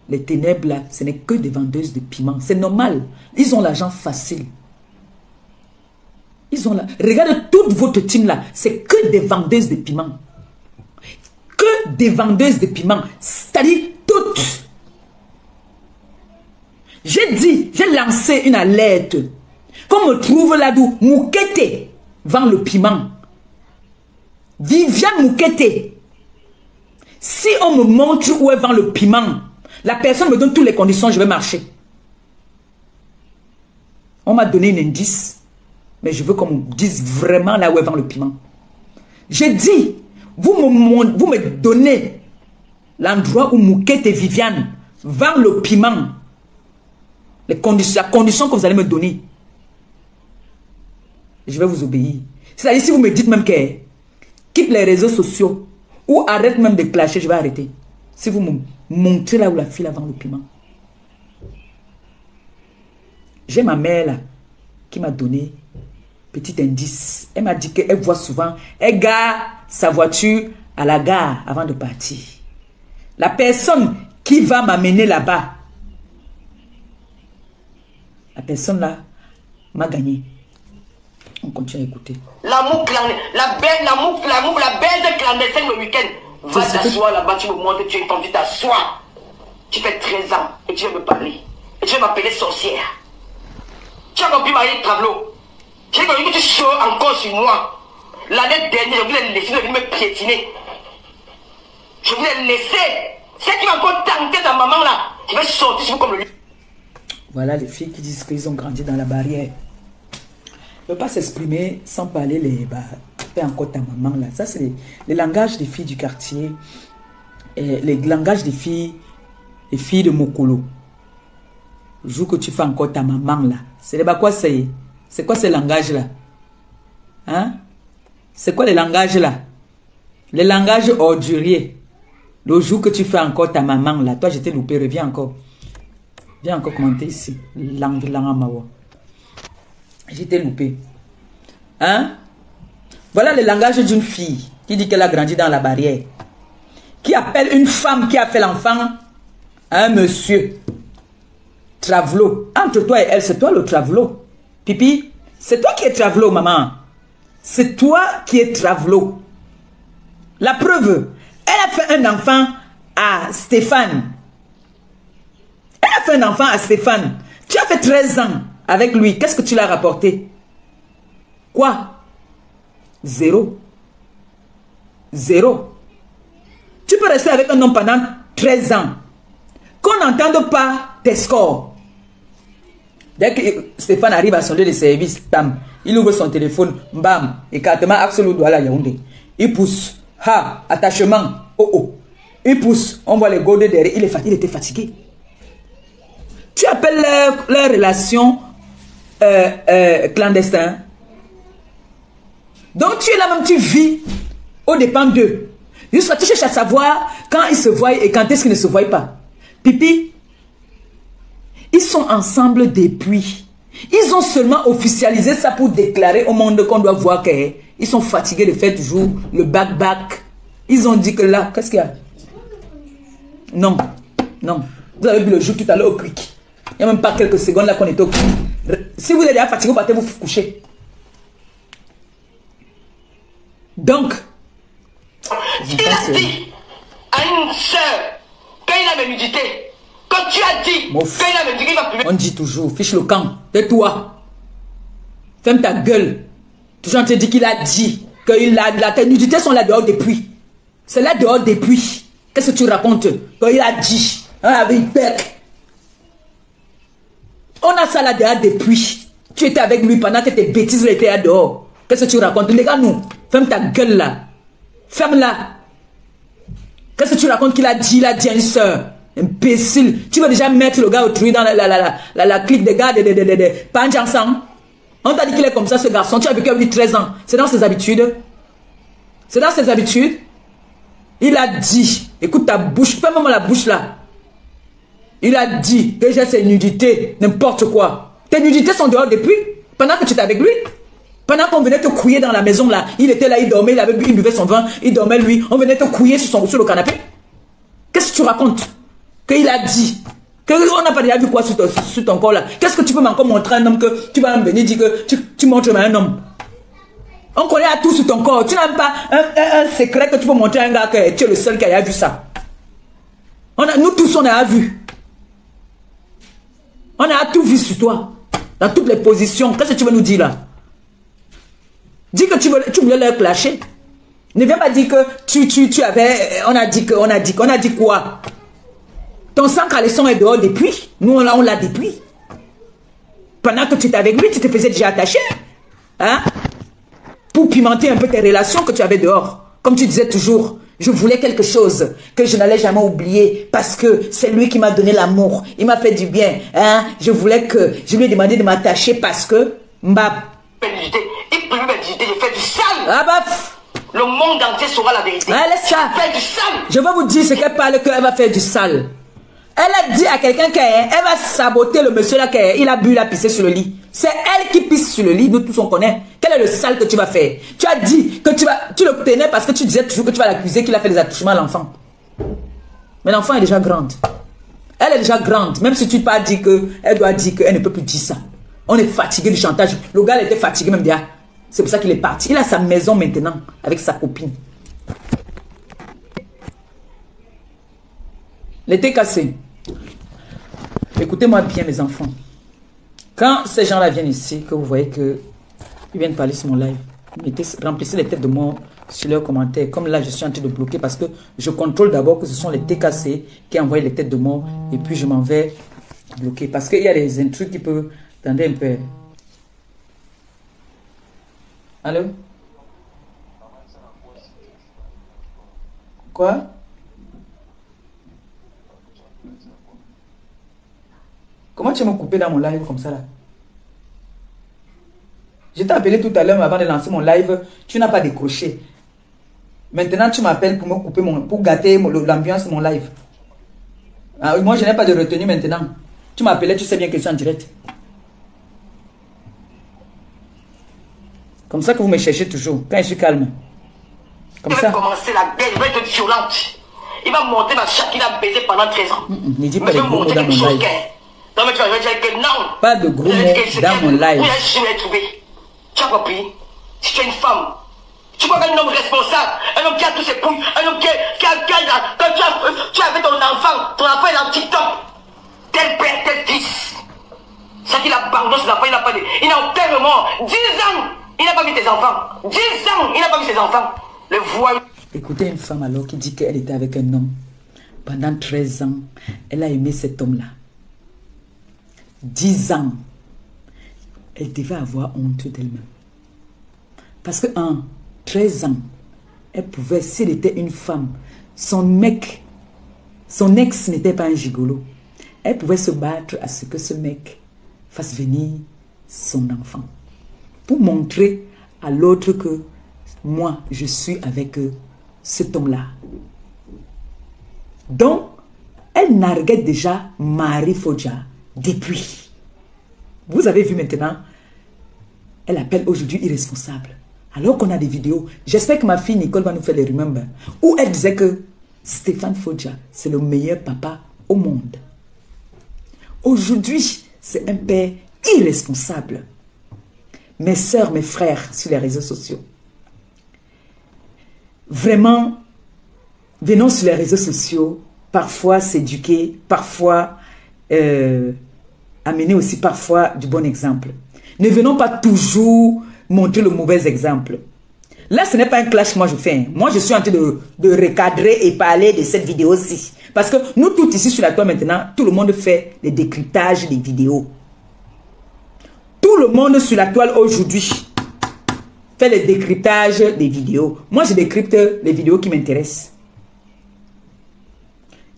les ténèbres là, ce n'est que des vendeuses de piments. C'est normal. Ils ont l'argent facile. Ils ont Regardez toute votre team là, c'est que des vendeuses de piments. Que des vendeuses de piments. C'est-à-dire toutes. J'ai lancé une alerte. Qu'on me trouve là d'où Moukete vend le piment. Viviane Moukete. Si on me montre où elle vend le piment, la personne me donne toutes les conditions, je vais marcher. On m'a donné un indice, mais je veux qu'on me dise vraiment là où elle vend le piment. J'ai dit, vous me donnez l'endroit où Moukete et Viviane vendent le piment. La condition que vous allez me donner. Je vais vous obéir. C'est-à-dire, si vous me dites même que quitte les réseaux sociaux ou arrête même de clasher, je vais arrêter. Si vous me montrez là où la fille vend le piment. J'ai ma mère là qui m'a donné petit indice. Elle m'a dit qu'elle voit souvent, elle gare sa voiture à la gare avant de partir. La personne qui va m'amener là-bas, la personne là m'a gagné. On continue à écouter. L'amour clandestin, la baise clandestine le week-end. Va t'asseoir là-bas, tu me montres que tu es tendu, tu t'assois. Tu fais 13 ans et tu veux me parler. Et tu veux m'appeler sorcière. Tu as compris Marie Travelo. J'ai compris que tu sors encore sur moi. L'année dernière, je voulais laisser, de me piétiner. Je voulais laisser. C'est qui va encore tenter ta maman là. Je vais sortir sur vous comme le... Voilà les filles qui disent qu'ils ont grandi dans la barrière. Ne pas s'exprimer sans parler fais encore ta maman là. Ça c'est les langages des filles du quartier. Et les langages des filles de Mokolo. Le jour que tu fais encore ta maman là. C'est pas quoi c'est. C'est quoi ce langage là? Hein? C'est quoi les langages là? Les langages orduriers. Le jour que tu fais encore ta maman là, toi je t'ai loupé, reviens encore. Viens encore commenter ici. Je t'ai loupé. Hein? Voilà le langage d'une fille qui dit qu'elle a grandi dans la barrière. Qui appelle une femme qui a fait l'enfant un monsieur. Travelo. Entre toi et elle, c'est toi le travelo. Pipi, c'est toi qui es travelo, maman. C'est toi qui es travelo. La preuve, elle a fait un enfant à Stéphane. Elle a fait un enfant à Stéphane. Tu as fait 13 ans avec lui. Qu'est-ce que tu l'as rapporté? Quoi? Zéro. Zéro. Tu peux rester avec un homme pendant 13 ans. Qu'on n'entende pas tes scores. Dès que Stéphane arrive à son lieu de service, bam, il ouvre son téléphone, bam, écartement absolu doit la Yaoundé. Il pousse. Ha, attachement. Oh oh. Il pousse. On voit les godes derrière. Il était fatigué. Tu appelles leur relation clandestin. Donc tu es là même, tu vis au dépend d'eux. Jusqu'à tu cherches à savoir quand ils se voient et quand est-ce qu'ils ne se voient pas. Pipi, ils sont ensemble depuis. Ils ont seulement officialisé ça pour déclarer au monde qu'on doit voir qu'ils sont fatigués de faire toujours le back-back. Ils ont dit que là, qu'est-ce qu'il y a? Non, non. Vous avez vu le jour tout à l'heure au quick. Il n'y a même pas quelques secondes là qu'on était au quick. Si vous êtes déjà fatigué, vous partez vous coucher. Donc, il a dit à une soeur, quand il a mes nudités, quand tu as dit, quand il a mes nudités, il va plus. On dit toujours, fiche le camp, tais-toi. Ferme ta gueule. Toujours on te dit qu'il a dit que tes nudités sont là dehors depuis. C'est là dehors depuis. Qu'est-ce que tu racontes? Quand il a dit, hein, avec bec. On a ça là dehors depuis. Tu étais avec lui pendant que tes bêtises étaient là dehors. Qu'est-ce que tu racontes? Regarde-nous. Ferme ta gueule là. Ferme-la. Qu'est-ce que tu racontes qu'il a dit? Il a dit à une soeur. Imbécile. Tu veux déjà mettre le gars autrui dans la clique des gars de Panjansan. On t'a dit qu'il est comme ça, ce garçon. Tu as vécu avec lui 13 ans. C'est dans ses habitudes. C'est dans ses habitudes. Il a dit. Écoute ta bouche. Ferme-moi la bouche là. Il a dit que j'ai ses nudités. N'importe quoi. Tes nudités sont dehors depuis. Pendant que tu étais avec lui. Pendant qu'on venait te couiller dans la maison là, il était là, il dormait, il buvait son vin, il dormait lui, on venait te couiller sur le canapé. Qu'est-ce que tu racontes? Qu'il a dit. On n'a pas déjà vu quoi sur ton corps là. Qu'est-ce que tu peux encore montrer à un homme que tu vas venir dire que tu montres à un homme? On connaît à tout sur ton corps. Tu n'as pas un secret que tu peux montrer à un gars que tu es le seul qui a vu ça. Nous tous on a vu. On a tout vu sur toi. Dans toutes les positions. Qu'est-ce que tu veux nous dire là? Dis que tu voulais leur clasher. Ne viens pas dire que tu avais... On a dit quoi? Ton sang caleçon est dehors depuis. Nous, on l'a depuis. Pendant que tu étais avec lui, tu te faisais déjà attacher. Hein? Pour pimenter un peu tes relations que tu avais dehors. Comme tu disais toujours, je voulais quelque chose que je n'allais jamais oublier parce que c'est lui qui m'a donné l'amour. Il m'a fait du bien. Hein? Je lui ai demandé de m'attacher parce que... Mbab. J'ai fait du sale. Ah bah. Le monde entier saura la vérité. Elle est ça. Fait du sale. Je vais vous dire ce qu'elle parle, qu'elle va faire du sale. Elle a dit à quelqu'un qu'elle va saboter le monsieur là, qu'il a bu, il a pissé sur le lit. C'est elle qui pisse sur le lit, nous tous on connaît. Quel est le sale que tu vas faire? Tu as dit que tu le tenais parce que tu disais toujours que tu vas l'accuser qu'il a fait des attouchements à l'enfant. Mais l'enfant est déjà grande. Elle est déjà grande, même si tu n'as pas dit qu'elle doit dire qu'elle ne peut plus dire ça. On est fatigué du chantage. Le gars il était fatigué même déjà. C'est pour ça qu'il est parti. Il a sa maison maintenant avec sa copine. L'été cassé. Écoutez-moi bien, mes enfants. Quand ces gens-là viennent ici, que vous voyez qu'ils viennent parler sur mon live, remplissez les têtes de mort sur leurs commentaires. Comme là, je suis en train de bloquer parce que je contrôle d'abord que ce sont les TKC qui envoient les têtes de mort et puis je m'en vais bloquer. Parce qu'il y a des intrus qui peuvent... Attendez un peu. Allô? Quoi? Comment tu m'as coupé dans mon live comme ça là? Je t'ai appelé tout à l'heure avant de lancer mon live. Tu n'as pas décroché. Maintenant, tu m'appelles pour me couper pour gâter l'ambiance de mon live. Ah, moi, je n'ai pas de retenue maintenant. Tu m'appelais, tu sais bien que je suis en direct. Comme ça que vous me cherchez toujours, quand je suis calme. Comme ça. Il va commencer la guerre, il va être violente. Il va monter ma chatte qu'il a baisé pendant 13 ans. Ne dis pas de gros mots dans mon live. Non, mais tu vas dire que non. Pas de gros mots dans mon live. Où est-ce que je l'ai trouvé? Tu as compris? Si tu es une femme, tu vois un homme responsable, un homme qui a tous ses couilles, un homme qui a quand tu as fait ton enfant est dans TikTok. Tel père, tel fils. Ça qu'il abandonne ses enfants, il n'a pas de. Il n'a aucun remords. 10 ans, il n'a pas vu tes enfants. 10 ans, il n'a pas vu ses enfants. Le voyou. Écoutez une femme alors qui dit qu'elle était avec un homme. Pendant 13 ans, elle a aimé cet homme-là. 10 ans. Elle devait avoir honte d'elle-même. Parce qu'en 13 ans, elle pouvait, s'il était une femme, son ex n'était pas un gigolo. Elle pouvait se battre à ce que ce mec fasse venir son enfant. Pour montrer à l'autre que moi, je suis avec cet homme-là. Donc, elle narguait déjà Marie Fodja depuis. Vous avez vu maintenant, elle appelle aujourd'hui irresponsable. Alors qu'on a des vidéos. J'espère que ma fille Nicole va nous faire les remember. Où elle disait que Stéphane Fodja, c'est le meilleur papa au monde. Aujourd'hui, c'est un père irresponsable. Mes soeurs, mes frères sur les réseaux sociaux. Vraiment, venons sur les réseaux sociaux, parfois s'éduquer, parfois amener aussi parfois du bon exemple. Ne venons pas toujours montrer le mauvais exemple. Là, ce n'est pas un clash que moi je fais. Hein. Moi, je suis en train de recadrer et parler de cette vidéo-ci. Parce que nous, tous ici sur la toile maintenant, tout le monde fait les décryptages des vidéos. Tout le monde sur la toile aujourd'hui fait les décryptages des vidéos. Moi, je décrypte les vidéos qui m'intéressent.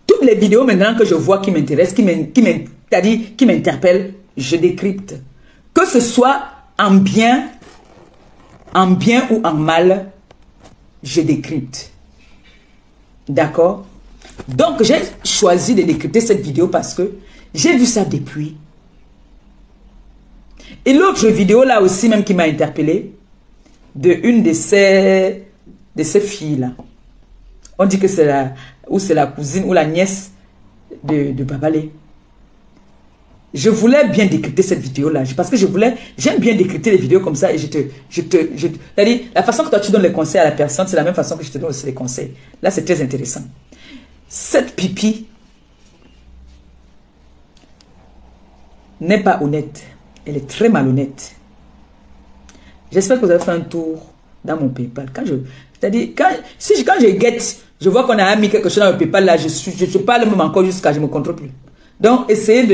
Toutes les vidéos maintenant que je vois qui m'intéressent, qui m'interpellent, je décrypte. Que ce soit en bien ou en mal, je décrypte. D'accord? Donc, j'ai choisi de décrypter cette vidéo parce que j'ai vu ça depuis. Et l'autre vidéo là aussi même qui m'a interpellé de une de ces filles-là. On dit que c'est la cousine ou la nièce de Babalé. Je voulais bien décrypter cette vidéo-là. Parce que j'aime bien décrypter les vidéos comme ça. Et c'est-à-dire, la façon que toi tu donnes les conseils à la personne, c'est la même façon que je te donne aussi les conseils. Là, c'est très intéressant. Cette pipi n'est pas honnête. Elle est très malhonnête. J'espère que vous avez fait un tour dans mon PayPal. C'est-à-dire, quand je guette, je vois qu'on a mis quelque chose dans le PayPal, là, je parle même encore jusqu'à je ne me contrôle plus. Donc, essayez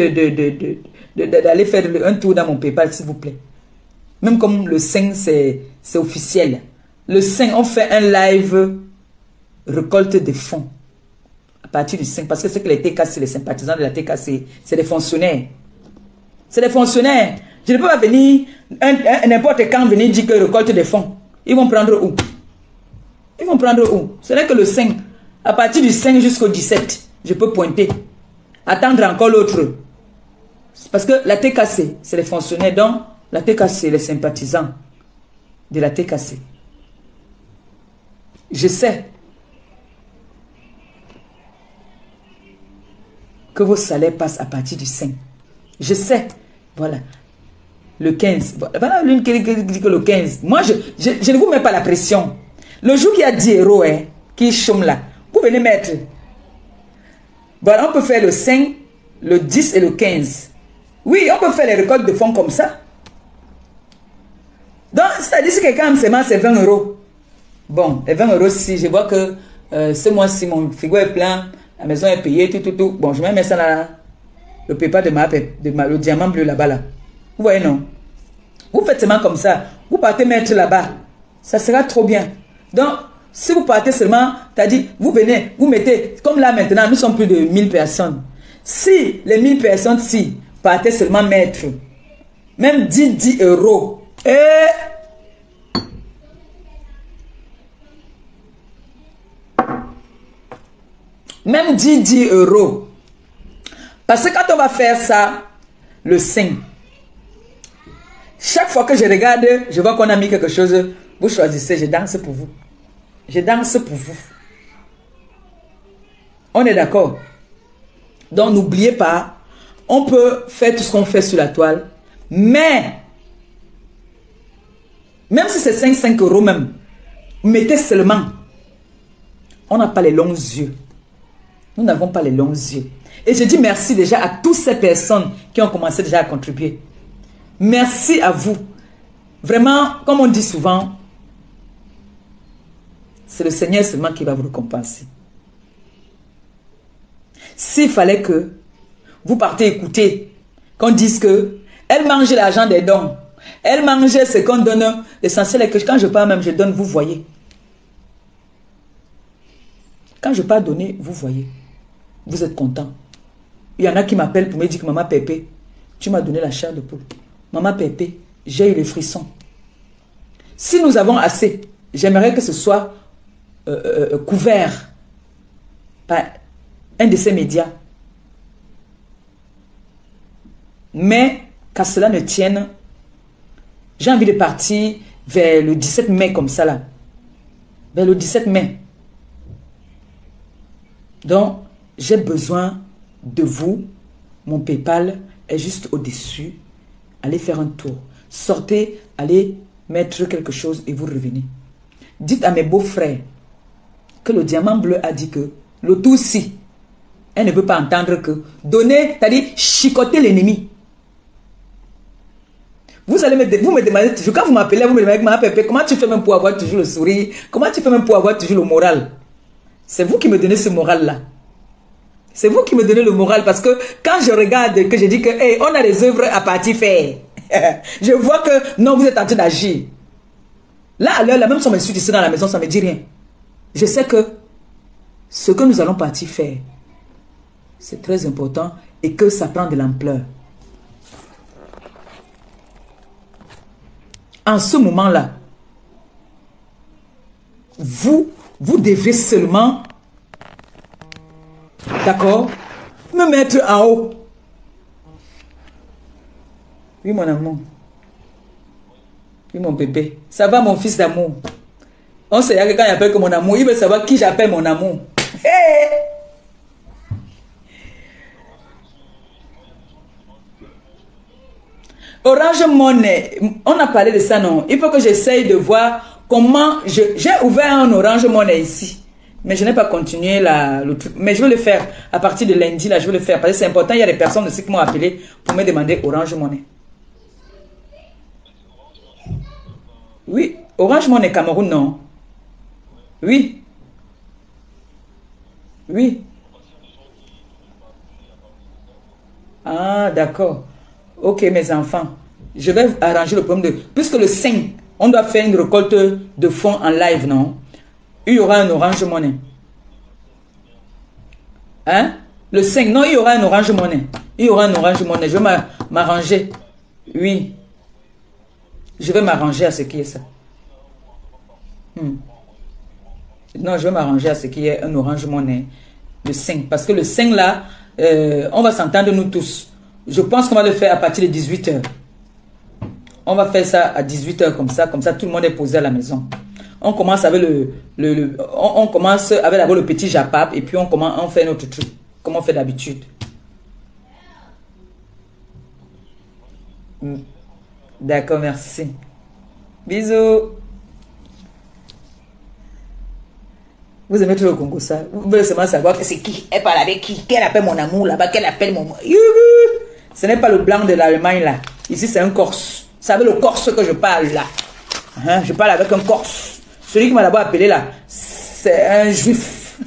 d'aller faire un tour dans mon PayPal, s'il vous plaît. Même comme le 5, c'est officiel. Le 5, on fait un live récolte des fonds. À partir du 5, parce que c'est que les TK, c'est les sympathisants de la TK, c'est des fonctionnaires. C'est des fonctionnaires. Je ne peux pas venir, n'importe quand venir dire que récolte des fonds. Ils vont prendre où? Ils vont prendre où? Ce n'est que le 5. À partir du 5 jusqu'au 17, je peux pointer. Attendre encore l'autre. Parce que la TKC, c'est les fonctionnaires. Donc, la TKC, les sympathisants de la TKC. Je sais que vos salaires passent à partir du 5. Je sais. Voilà. Le 15. Voilà l'une qui dit que le 15. Moi, je ne vous mets pas la pression. Le jour qu'il y a 10 euros, hein, qui chôment là, vous venez mettre. Voilà, on peut faire le 5, le 10 et le 15. Oui, on peut faire les récoltes de fonds comme ça. Donc, c'est-à-dire si quelqu'un me seulement c'est 20 euros. Bon, les 20 euros, si je vois que ce mois-ci, mon frigo est plein, la maison est payée, tout. Bon, je vais mettre ça là, le PayPal le diamant bleu là-bas. Là. Vous voyez, non? Vous faites seulement comme ça. Vous partez mettre là-bas. Ça sera trop bien. Donc, si vous partez seulement, c'est-à-dire, vous venez, vous mettez, comme là maintenant, nous sommes plus de 1000 personnes. Si les 1000 personnes, si, partaient seulement mettre, même 10 euros Et même 10 euros. Parce que quand on va faire ça, le 5, chaque fois que je regarde, je vois qu'on a mis quelque chose, vous choisissez, je danse pour vous. Je danse pour vous. On est d'accord? Donc n'oubliez pas, on peut faire tout ce qu'on fait sur la toile, mais même si c'est 5 euros même, mettez seulement. On n'a pas les longs yeux. Nous n'avons pas les longs yeux. Et je dis merci déjà à toutes ces personnes qui ont commencé déjà à contribuer. Merci à vous. Vraiment, comme on dit souvent, c'est le Seigneur seulement qui va vous récompenser. S'il fallait que vous partez écouter, qu'on dise que elle mange l'argent des dons, elle mange ce qu'on donne, l'essentiel est que quand je pars même, je donne, vous voyez. Quand je pars donner, vous voyez. Vous êtes content. Il y en a qui m'appellent pour me dire que maman Pépé, tu m'as donné la chair de poule. Maman Pépé, j'ai eu les frissons. Si nous avons assez, j'aimerais que ce soit couvert par un de ces médias. Mais qu'à cela ne tienne, j'ai envie de partir vers le 17 mai comme ça là. Vers le 17 mai. Donc, j'ai besoin de vous. Mon PayPal est juste au-dessus. Allez faire un tour. Sortez, allez mettre quelque chose et vous revenez. Dites à mes beaux-frères que le diamant bleu a dit que le tout si, elle ne veut pas entendre que donner, c'est-à-dire chicoter l'ennemi. Vous allez vous me demandez toujours, quand vous m'appelez, vous me demandez, ma Pépé, comment tu fais même pour avoir toujours le sourire? Comment tu fais même pour avoir toujours le moral? C'est vous qui me donnez ce moral-là. C'est vous qui me donnez le moral parce que quand je regarde, que je dis que hey, on a des œuvres à partir faire, je vois que non, vous êtes en train d'agir. Là, à l'heure, la même si on m'insulte ici dans la maison, ça ne me dit rien. Je sais que ce que nous allons partir faire, c'est très important et que ça prend de l'ampleur. En ce moment-là, vous devrez seulement, d'accord, me mettre en haut. Oui, mon amour. Oui, mon bébé. Ça va, mon fils d'amour. On sait que quand il appelle que mon amour, il veut savoir qui j'appelle mon amour. Hey! Orange Money, on a parlé de ça, non? Il faut que j'essaye de voir comment... J'ai ouvert un Orange Money ici. Mais je n'ai pas continué le truc. Mais je vais le faire à partir de lundi, là, je vais le faire. Parce que c'est important, il y a des personnes aussi qui m'ont appelé pour me demander Orange Money. Oui, Orange Money Cameroun, non? Oui. Oui. Ah, d'accord. Ok, mes enfants. Je vais arranger le problème de... Puisque le 5, on doit faire une récolte de fonds en live, non? Il y aura un Orange Money. Hein? Le 5, non, il y aura un Orange Money. Il y aura un Orange Money. Je vais m'arranger. Oui. Je vais m'arranger à ce qui est ça. Non, je vais m'arranger à ce qui est un Orange Money. Le 5. Parce que le 5 là, on va s'entendre nous tous. Je pense qu'on va le faire à partir de 18 h. On va faire ça à 18 h comme ça tout le monde est posé à la maison. On commence avec on commence avec d'abord le petit japap et puis on fait notre truc comme on fait d'habitude. D'accord, merci. Bisous. Vous aimez trop le Congo, ça? Vous voulez seulement savoir que c'est qui? Elle parle avec qui? Qu'elle appelle mon amour là-bas? Qu'elle appelle mon... Ce n'est pas le blanc de l'Allemagne là. Ici, c'est un Corse. Vous savez le Corse que je parle là? Hein? Je parle avec un Corse. Celui qui m'a d'abord appelé là, c'est un Juif.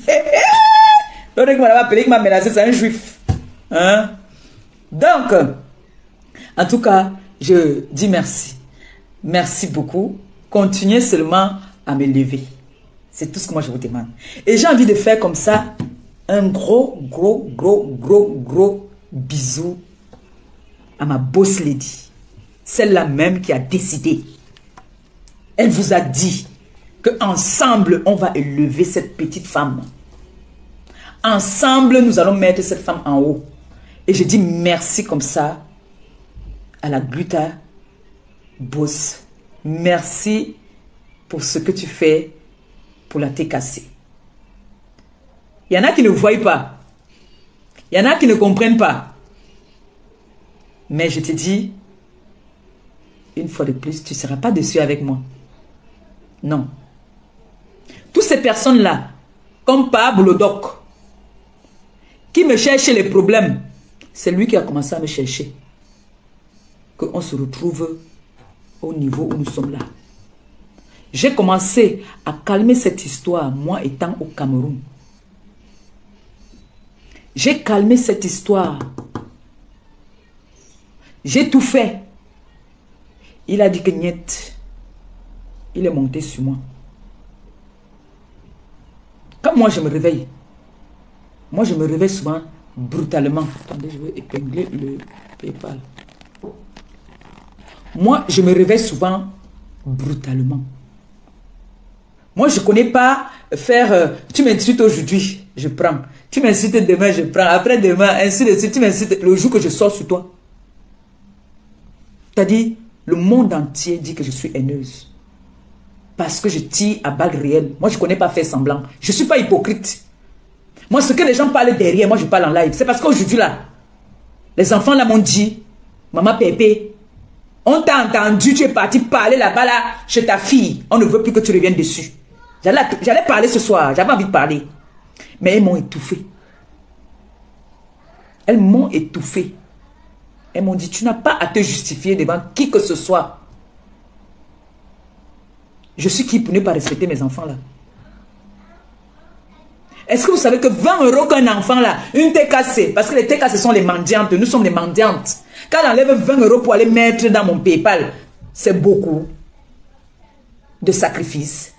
L'autre qui m'a d'abord appelé, qui m'a menacé, c'est un Juif. Hein? Donc, en tout cas, je dis merci. Merci beaucoup. Continuez seulement à me lever. C'est tout ce que moi je vous demande. Et j'ai envie de faire comme ça un gros bisou à ma boss lady. celle-là même qui a décidé. Elle vous a dit qu'ensemble, on va élever cette petite femme. Ensemble, nous allons mettre cette femme en haut. Et je dis merci comme ça à la Gluta Boss. Merci pour ce que tu fais pour la TKC. Il y en a qui ne voient pas. Il y en a qui ne comprennent pas. Mais je te dis, une fois de plus, tu ne seras pas dessus avec moi. Non. Toutes ces personnes-là, comme Pablo Doc, qui me cherche les problèmes, c'est lui qui a commencé à me chercher. Qu'on se retrouve au niveau où nous sommes là. J'ai commencé à calmer cette histoire, moi étant au Cameroun. J'ai calmé cette histoire. J'ai tout fait. Il a dit que niet. Il est monté sur moi. Quand moi je me réveille, moi je me réveille souvent brutalement. Attendez, je vais épingler le PayPal. Moi je me réveille souvent brutalement. Moi je ne connais pas faire tu m'insultes aujourd'hui, je prends. Tu m'insultes demain, je prends. Après demain, ainsi de suite, tu m'insultes le jour que je sors sur toi. C'est-à-dire, le monde entier dit que je suis haineuse. Parce que je tire à balles réelles. Moi, je ne connais pas faire semblant. Je ne suis pas hypocrite. Moi, ce que les gens parlent derrière, moi, je parle en live. C'est parce qu'aujourd'hui, là, les enfants, là, m'ont dit, maman Pépé, on t'a entendu, tu es parti parler là-bas, là, chez ta fille. On ne veut plus que tu reviennes dessus. J'allais parler ce soir. J'avais envie de parler. Mais elles m'ont étouffé. Elles m'ont étouffé. Elles m'ont dit, tu n'as pas à te justifier devant qui que ce soit. Je suis qui pour ne pas respecter mes enfants là? Est-ce que vous savez que 20 € qu'un enfant là, une TKC, parce que les TKC sont les mendiantes, nous sommes les mendiantes. Quand on enlève 20 € pour aller mettre dans mon PayPal, c'est beaucoup de sacrifices.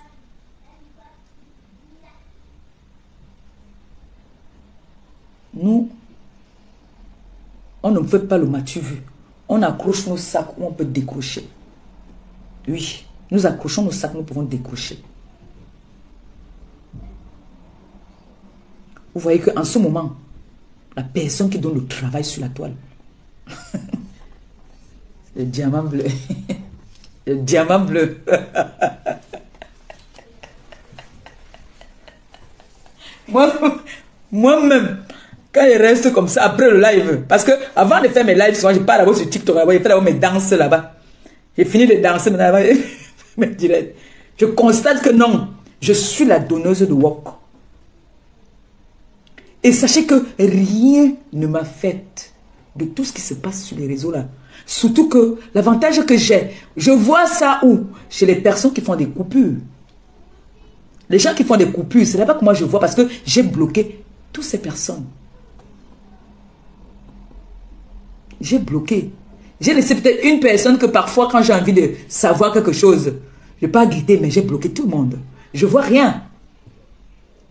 Nous, on ne fait pas le matu vu. On accroche nos sacs où on peut décrocher. Oui, nous accrochons nos sacs, nous pouvons décrocher. Vous voyez qu'en ce moment, la personne qui donne le travail sur la toile, le diamant bleu, le diamant bleu. Moi-même, quand je reste comme ça, après le live, parce que avant de faire mes lives, souvent, je pars là-bas sur TikTok, je fais là-bas mes danses là-bas. J'ai fini de danser là-bas, je constate que non, je suis la donneuse de wok. Et sachez que rien ne m'a fait de tout ce qui se passe sur les réseaux là. Surtout que l'avantage que j'ai, je vois ça où? Chez les personnes qui font des coupures. Les gens qui font des coupures, c'est là-bas que moi je vois parce que j'ai bloqué toutes ces personnes. J'ai bloqué. J'ai laissé peut-être une personne que parfois quand j'ai envie de savoir quelque chose, je ne vais pas guetter, mais j'ai bloqué tout le monde. Je ne vois rien.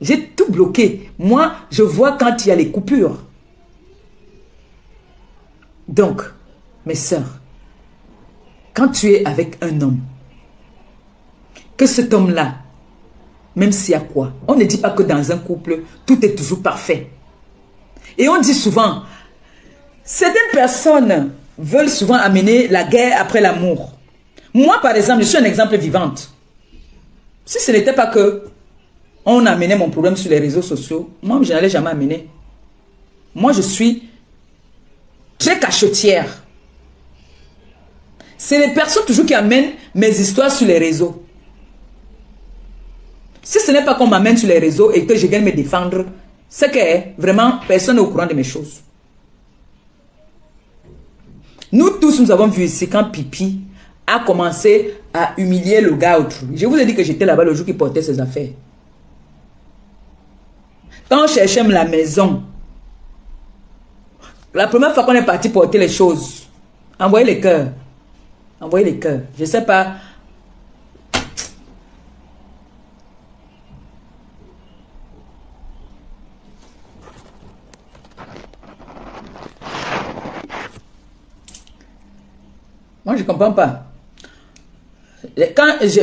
J'ai tout bloqué. Moi, je vois quand il y a les coupures. Donc, mes sœurs, quand tu es avec un homme, que cet homme-là, même s'il y a quoi, on ne dit pas que dans un couple, tout est toujours parfait. Et on dit souvent, certaines personnes veulent souvent amener la guerre après l'amour. Moi, par exemple, je suis un exemple vivant. Si ce n'était pas que on amenait mon problème sur les réseaux sociaux, moi, je n'allais jamais amener. Moi, je suis très cachetière. C'est les personnes toujours qui amènent mes histoires sur les réseaux. Si ce n'est pas qu'on m'amène sur les réseaux et que je viens me défendre, c'est que vraiment, personne n'est au courant de mes choses. Nous tous, nous avons vu ici quand Pipi a commencé à humilier le gars autrui. Je vous ai dit que j'étais là-bas le jour qu'il portait ses affaires. Quand on cherchait la maison, la première fois qu'on est parti porter les choses, envoyez les cœurs. Envoyez les cœurs. Je ne sais pas. Moi, Moi, je ne comprends pas. Quand je...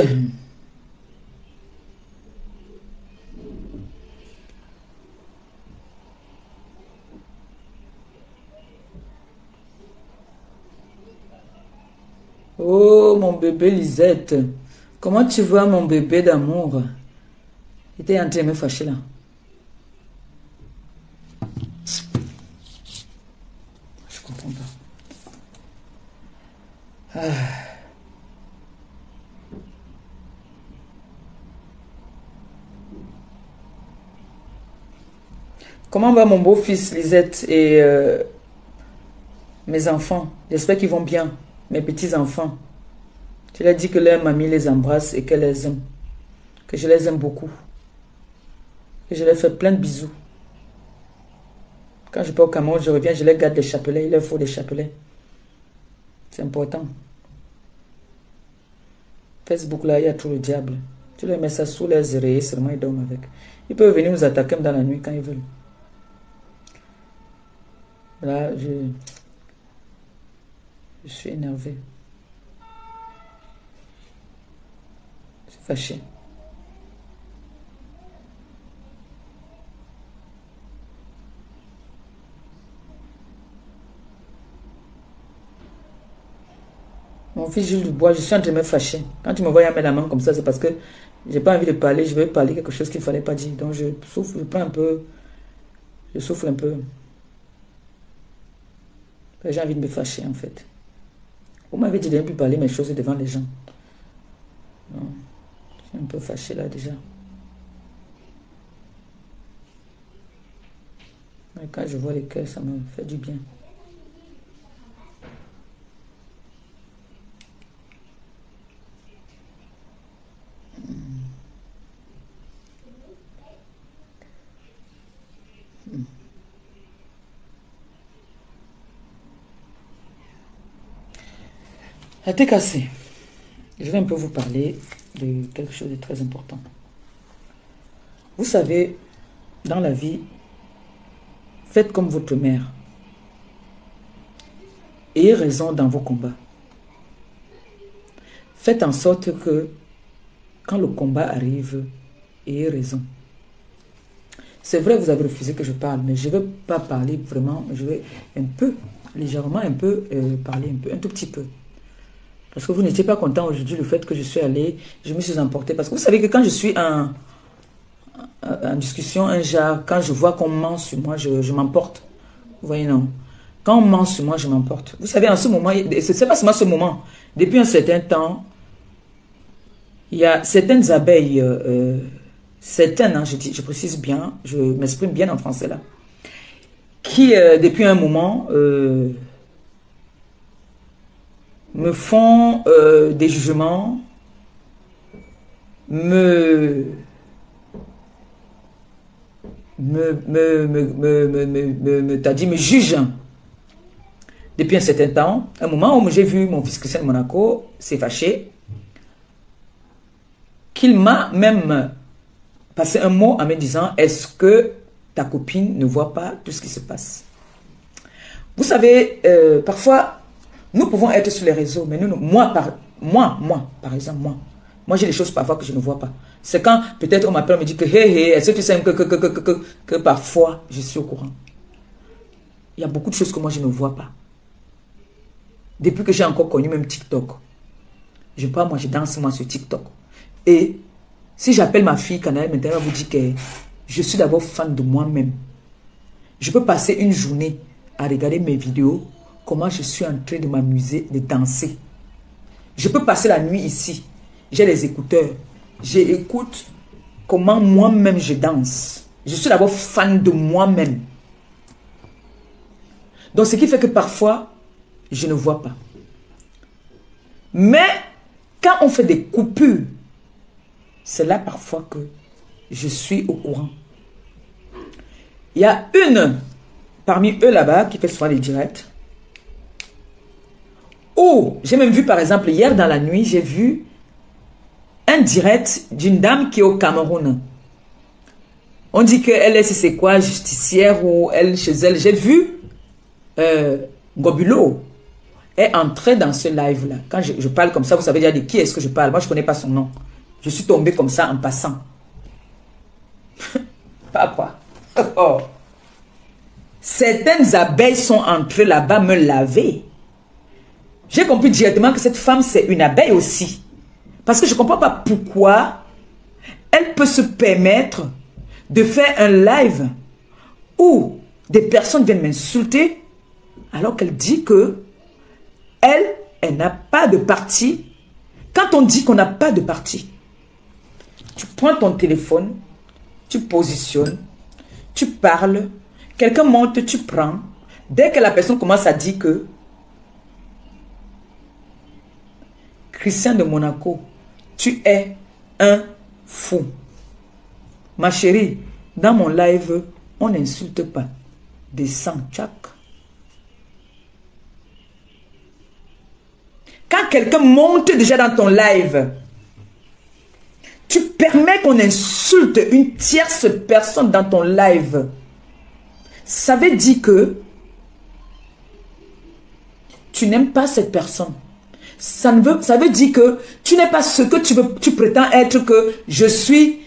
Oh, mon bébé Lisette. Comment tu vois mon bébé d'amour? Il était en train de me fâcher là. Je comprends pas. Ah. Comment va mon beau-fils Lisette et mes enfants? J'espère qu'ils vont bien. Mes petits-enfants. Je leur dis que leur mamie les embrasse et qu'elle les aime. Que je les aime beaucoup. Que je leur fais plein de bisous. Quand je pars au Cameroun, je reviens, je leur garde des chapelets. Il leur faut des chapelets. C'est important. Facebook, là, il y a tout le diable. Tu leur mets ça sous les oreillers, seulement ils dorment avec. Ils peuvent venir nous attaquer dans la nuit quand ils veulent. Là, je suis énervé. Je suis fâché. Mon fils Jules Dubois, je suis en train de me fâcher. Quand tu me vois mettre la main comme ça, c'est parce que j'ai pas envie de parler. Je vais parler quelque chose qu'il ne fallait pas dire. Donc je souffle, je prends un peu. Je souffle un peu. J'ai envie de me fâcher en fait. Vous m'avez dit de ne plus parler mes choses devant les gens. Non, je suis un peu fâché là déjà. Mais quand je vois les cœurs, ça me fait du bien. La tête cassée. Je vais un peu vous parler de quelque chose de très important. Vous savez, dans la vie, faites comme votre mère. Ayez raison dans vos combats. Faites en sorte que, quand le combat arrive, ayez raison. C'est vrai, vous avez refusé que je parle, mais je ne vais pas parler vraiment. Je vais un peu, légèrement un peu, parler un peu, un tout petit peu. Parce que vous n'étiez pas content aujourd'hui le fait que je suis allée, je me suis emportée. Parce que vous savez que quand je suis en discussion, un genre, quand je vois qu'on ment sur moi, je m'emporte. Vous voyez, non? Quand on ment sur moi, je m'emporte. Vous savez, en ce moment, c'est pas seulement ce moment. Depuis un certain temps, il y a certaines abeilles, certaines, hein, je précise bien, je m'exprime bien en français là, qui, depuis un moment, me font des jugements, me jugent. Depuis un certain temps, un moment où j'ai vu mon fils Christian de Monaco s'est fâché, qu'il m'a même passé un mot en me disant: est-ce que ta copine ne voit pas tout ce qui se passe? Vous savez, parfois, nous pouvons être sur les réseaux, mais moi, par exemple, moi j'ai des choses parfois que je ne vois pas. C'est quand peut-être on m'appelle, on me dit que est-ce que tu sais que parfois je suis au courant. Il y a beaucoup de choses que moi je ne vois pas. Depuis que j'ai encore connu même TikTok, je danse moi sur TikTok. Et si j'appelle ma fille quand elle maintenant vous dit que je suis d'abord fan de moi-même. Je peux passer une journée à regarder mes vidéos, comment je suis en train de m'amuser, de danser. Je peux passer la nuit ici. J'ai les écouteurs. J'écoute comment moi-même je danse. Je suis d'abord fan de moi-même. Donc, ce qui fait que parfois, je ne vois pas. Mais, quand on fait des coupures, c'est là parfois que je suis au courant. Il y a une parmi eux là-bas qui fait souvent les directs. Oh, j'ai même vu par exemple hier dans la nuit, j'ai vu un direct d'une dame qui est au Cameroun. On dit qu'elle est, c'est quoi, justicière ou elle chez elle. J'ai vu Gobulo. est entrée dans ce live-là. Quand je parle comme ça, vous savez déjà de qui est-ce que je parle. Moi, je ne connais pas son nom. Je suis tombée comme ça en passant. Papa. Oh. Certaines abeilles sont entrées là-bas me laver. J'ai compris directement que cette femme, c'est une abeille aussi. Parce que je ne comprends pas pourquoi elle peut se permettre de faire un live où des personnes viennent m'insulter alors qu'elle dit que elle n'a pas de parti. Quand on dit qu'on n'a pas de parti, tu prends ton téléphone, tu positionnes, tu parles, quelqu'un monte, tu prends. Dès que la personne commence à dire que Christian de Monaco, tu es un fou. Ma chérie, dans mon live, on n'insulte pas. Descends, tchac. Quand quelqu'un monte déjà dans ton live, tu permets qu'on insulte une tierce personne dans ton live. Ça veut dire que tu n'aimes pas cette personne. Ça veut dire que tu n'es pas ce que tu prétends être, que je suis,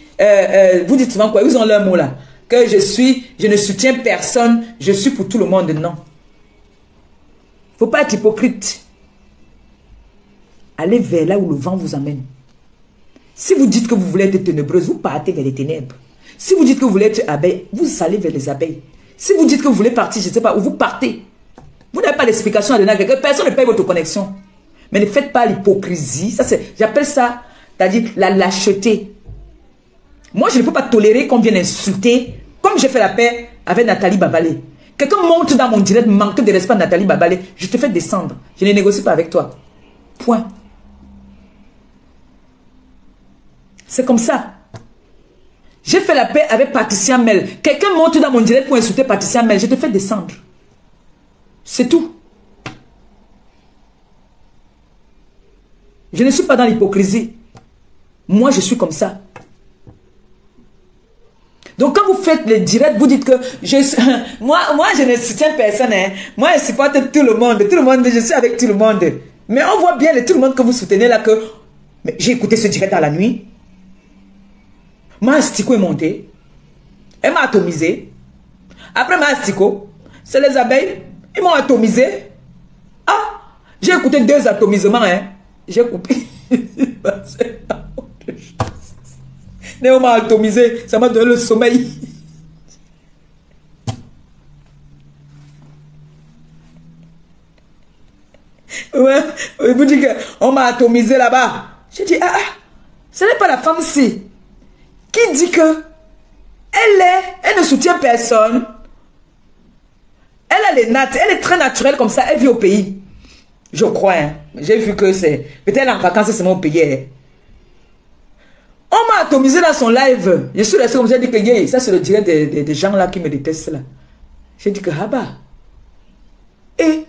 vous dites souvent quoi, ils ont leur mot là, que je ne soutiens personne, je suis pour tout le monde, non. Faut pas être hypocrite. Allez vers là où le vent vous amène. Si vous dites que vous voulez être ténébreuse, vous partez vers les ténèbres. Si vous dites que vous voulez être abeille, vous allez vers les abeilles. Si vous dites que vous voulez partir, je ne sais pas où, vous partez. Vous n'avez pas d'explication à donner à quelqu'un, personne ne paye votre connexion. Mais ne faites pas l'hypocrisie. J'appelle ça, c'est-à-dire la lâcheté. Moi, je ne peux pas tolérer qu'on vienne insulter, comme j'ai fait la paix avec Nathalie Babalé. Quelqu'un monte dans mon direct, manque de respect à Nathalie Babalé, je te fais descendre. Je ne négocie pas avec toi. Point. C'est comme ça. J'ai fait la paix avec Patricia Mel. Quelqu'un monte dans mon direct pour insulter Patricia Mel, je te fais descendre. C'est tout. Je ne suis pas dans l'hypocrisie. Moi, je suis comme ça. Donc, quand vous faites les directs, vous dites que moi, je ne soutiens personne. Hein. Moi, je supporte tout le monde. Tout le monde, je suis avec tout le monde. Mais on voit bien tout le monde que vous soutenez là que... J'ai écouté ce direct dans la nuit. Ma Astico est montée. Elle m'a atomisé. Après ma Astico, c'est les abeilles. Ils m'ont atomisé. Ah, j'ai écouté 2 atomisements. Hein. J'ai coupé. On m'a atomisé. Ça m'a donné le sommeil. Ouais, vous dites qu'on m'a atomisé là-bas. J'ai dit, ce n'est pas la femme-ci qui dit que elle ne soutient personne. Elle a les nattes, elle est très naturelle comme ça, elle vit au pays. Je crois, hein. J'ai vu que c'est... Peut-être en vacances, c'est mon pays. Hein. On m'a atomisé dans son live. Je suis resté comme ça, j'ai dit que ça c'est le direct des gens là qui me détestent là. J'ai dit que, et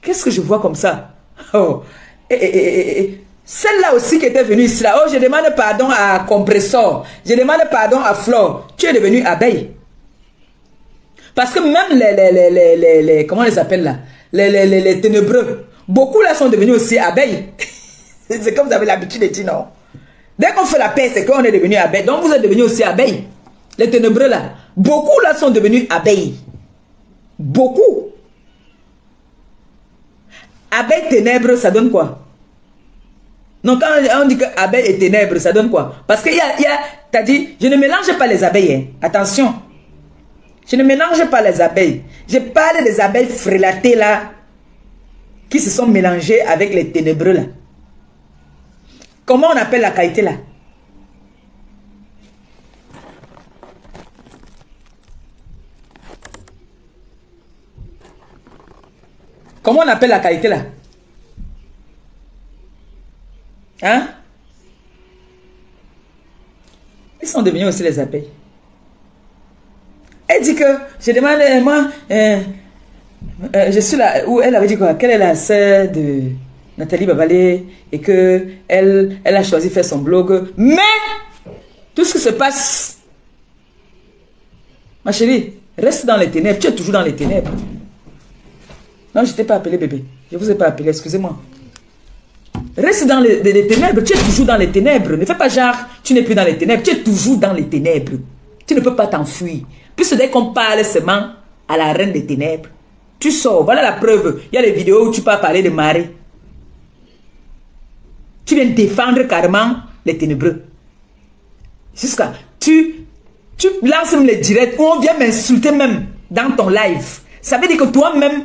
qu'est-ce que je vois comme ça? Oh. Celle-là aussi qui était venue ici là. Oh, je demande pardon à Compressor. Je demande pardon à Flore. Tu es devenue abeille. Parce que même les comment on les appelle là? Les ténébreux. Beaucoup là sont devenus aussi abeilles. C'est comme vous avez l'habitude de dire non. Dès qu'on fait la paix, c'est qu'on est devenu abeille. Donc vous êtes devenus aussi abeilles. Les ténébreux là. Beaucoup là sont devenus abeilles. Beaucoup. Abeille ténèbres, ça donne quoi? Donc quand on dit que abeille et ténèbres, ça donne quoi? Parce qu'il t'as dit, je ne mélange pas les abeilles. Hein. Attention. Je ne mélange pas les abeilles. Je parle des abeilles frélatées là, qui se sont mélangées avec les ténébreux là. Comment on appelle la qualité là? Comment on appelle la qualité là? Hein? Ils sont devenus aussi les abeilles. Elle dit que, je demande, moi, je suis là, où elle avait dit quoi? Qu'elle est la sœur de Nathalie Babalé et que elle a choisi de faire son blog. Mais, tout ce qui se passe, ma chérie, reste dans les ténèbres. Tu es toujours dans les ténèbres. Non, je ne t'ai pas appelé bébé. Je ne vous ai pas appelé, excusez-moi. Reste dans les ténèbres. Tu es toujours dans les ténèbres. Ne fais pas genre, tu n'es plus dans les ténèbres. Tu es toujours dans les ténèbres. Tu ne peux pas t'enfuir. Puisque dès qu'on parle seulement à la reine des ténèbres, tu sors. Voilà la preuve. Il y a les vidéos où tu peux parler de Marie. Tu viens défendre carrément les ténébreux. Jusqu'à... Tu lances même les directs où on vient m'insulter même dans ton live. Ça veut dire que toi-même,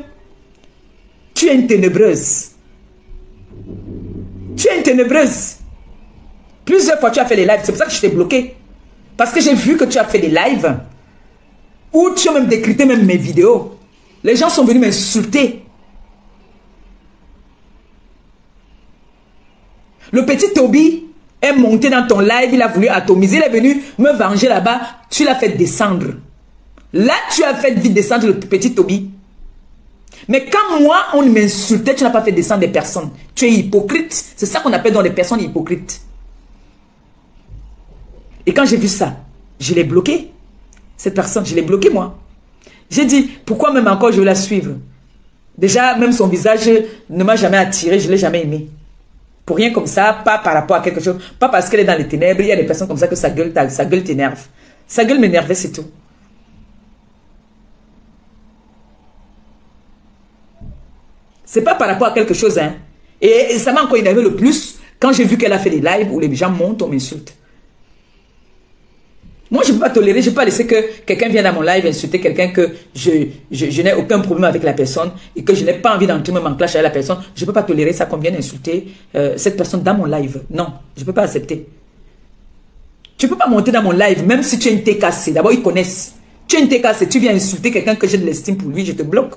tu es une ténébreuse. Tu es une ténébreuse. Plusieurs fois tu as fait les lives. C'est pour ça que je t'ai bloqué. Parce que j'ai vu que tu as fait des lives où tu as même décrypté même mes vidéos. Les gens sont venus m'insulter. Le petit Toby est monté dans ton live. Il a voulu atomiser. Il est venu me venger là-bas. Tu l'as fait descendre. Là, tu as fait vite descendre le petit Toby. Mais quand moi, on m'insultait, tu n'as pas fait descendre des personnes. Tu es hypocrite. C'est ça qu'on appelle dans les personnes hypocrites. Et quand j'ai vu ça, je l'ai bloqué. Cette personne, je l'ai bloqué moi. J'ai dit, pourquoi même encore je veux la suivre? Déjà, même son visage ne m'a jamais attiré, je ne l'ai jamais aimé. Pour rien comme ça, pas par rapport à quelque chose, pas parce qu'elle est dans les ténèbres, il y a des personnes comme ça que sa gueule t'énerve. Sa gueule m'énervait, c'est tout. C'est pas par rapport à quelque chose, hein. Et ça m'a encore énervé le plus quand j'ai vu qu'elle a fait des lives où les gens montent, on m'insulte. Moi, je ne peux pas tolérer, je ne peux pas laisser que quelqu'un vienne dans mon live insulter quelqu'un que je n'ai aucun problème avec la personne et que je n'ai pas envie d'entrer même en clash avec la personne. Je ne peux pas tolérer ça qu'on vienne insulter cette personne dans mon live. Non, je ne peux pas accepter. Tu ne peux pas monter dans mon live, même si tu es une TKC. D'abord, ils connaissent. Tu es une TKC, tu viens insulter quelqu'un que j'ai de l'estime pour lui, je te bloque.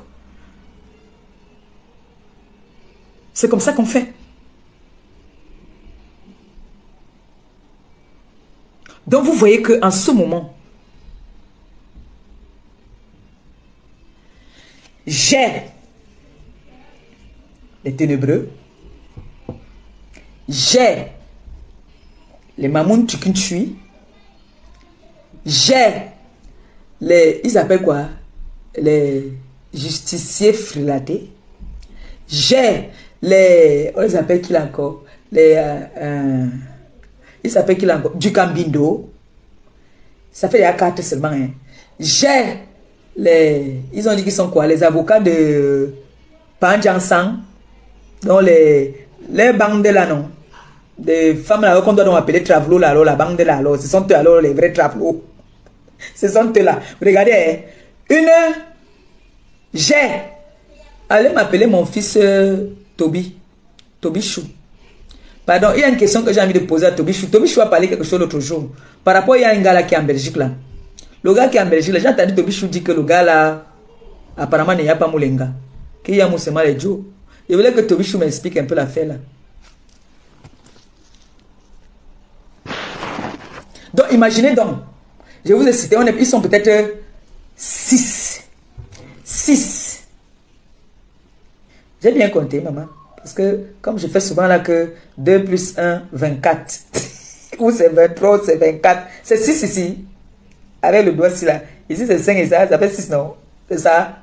C'est comme ça qu'on fait. Donc vous voyez qu'en ce moment, j'ai les ténébreux, j'ai les Mamoun Tukunchui, j'ai les, ils appellent quoi? Les justiciers frilatés, j'ai les, on les appelle qui là encore? Les, il s'appelle qu'il a encore du Cambindo. Ça fait les 4 seulement. Hein. J'ai les... Ils ont dit qu'ils sont quoi? Les avocats de Panjansan. Donc les bandes là, non? Des femmes là qu'on doit donc appeler travelots là, alors la bande là, alors. Ce sont eux alors les vrais travelots. Ce sont eux là. Regardez, hein. Une... J'ai... Allez m'appeler mon fils Toby. Toby Chou. Pardon, il y a une question que j'ai envie de poser à Toby Chou. Toby Chou a parlé quelque chose l'autre jour. Par rapport, il y a un gars là qui est en Belgique là. Le gars qui est en Belgique, les gens ont entendu Toby Chou dire que le gars là, apparemment, il n'y a pas Moulenga. Qu'il y a Moussema et Joe. Je voulais que Toby Chou m'explique un peu l'affaire là. Donc, imaginez donc. Je vous ai cité, ils sont peut-être 6. 6. J'ai bien compté, maman. Parce que, comme je fais souvent là que 2 plus 1, 24. Ou c'est 23, c'est 24. C'est 6 ici. Avec le doigt ici là. Ici c'est 5 et ça fait 6, non? C'est ça.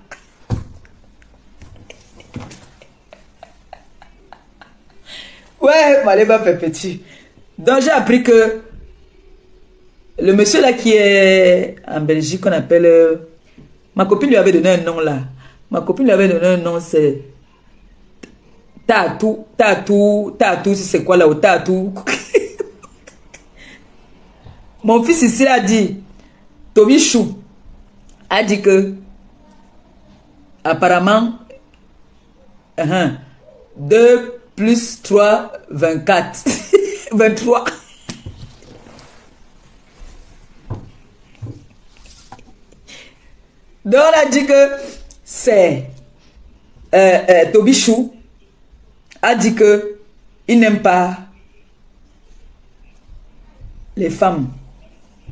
Ouais, Maléba fait petit. Donc j'ai appris que le monsieur là qui est en Belgique, qu'on appelle... ma copine lui avait donné un nom là. Ma copine lui avait donné un nom, c'est... Tatou, c'est quoi là, au tatou? Mon fils ici a dit, Toby Chou a dit que, apparemment, 2 plus 3, 24. 23. Donc on a dit que c'est Toby Chou a dit que il n'aime pas les femmes,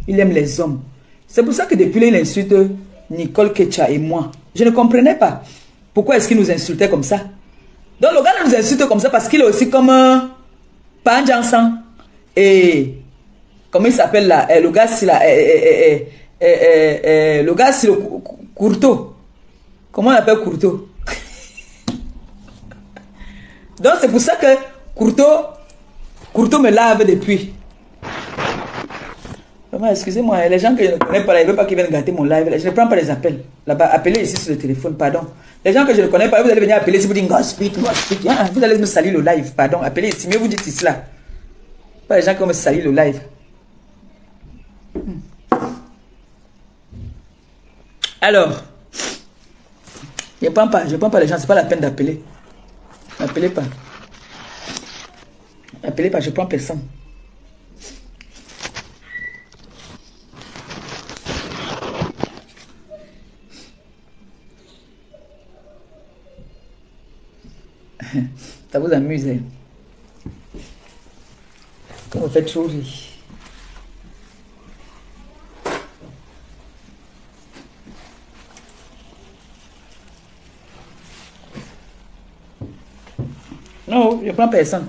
il aime les hommes. C'est pour ça que depuis là, il insulte Nicole Ketcha et moi. Je ne comprenais pas. Pourquoi est-ce qu'il nous insultait comme ça? Donc le gars nous insulte comme ça parce qu'il est aussi comme Panjansan. Et comment il s'appelle là? Le gars c'est là. Le gars c'est le Courteau. Comment on appelle Courteau? Donc c'est pour ça que Courto me lave depuis. Vraiment, excusez-moi, les gens que je ne connais pas, ils ne veulent pas qu'ils viennent gâter mon live. Je ne prends pas les appels. Là-bas, appelez ici sur le téléphone, pardon. Les gens que je ne connais pas, vous allez venir appeler si vous dites gossip. Vous allez me salir le live, pardon. Appelez ici, mais vous dites cela. Pas les gens qui vont me salir le live. Alors, je ne prends pas les gens, c'est pas la peine d'appeler. N'appelez pas. N'appelez pas, je ne prends personne. Ça vous amuse, hein? Quand vous faites toujours rire. Non, je ne prends personne.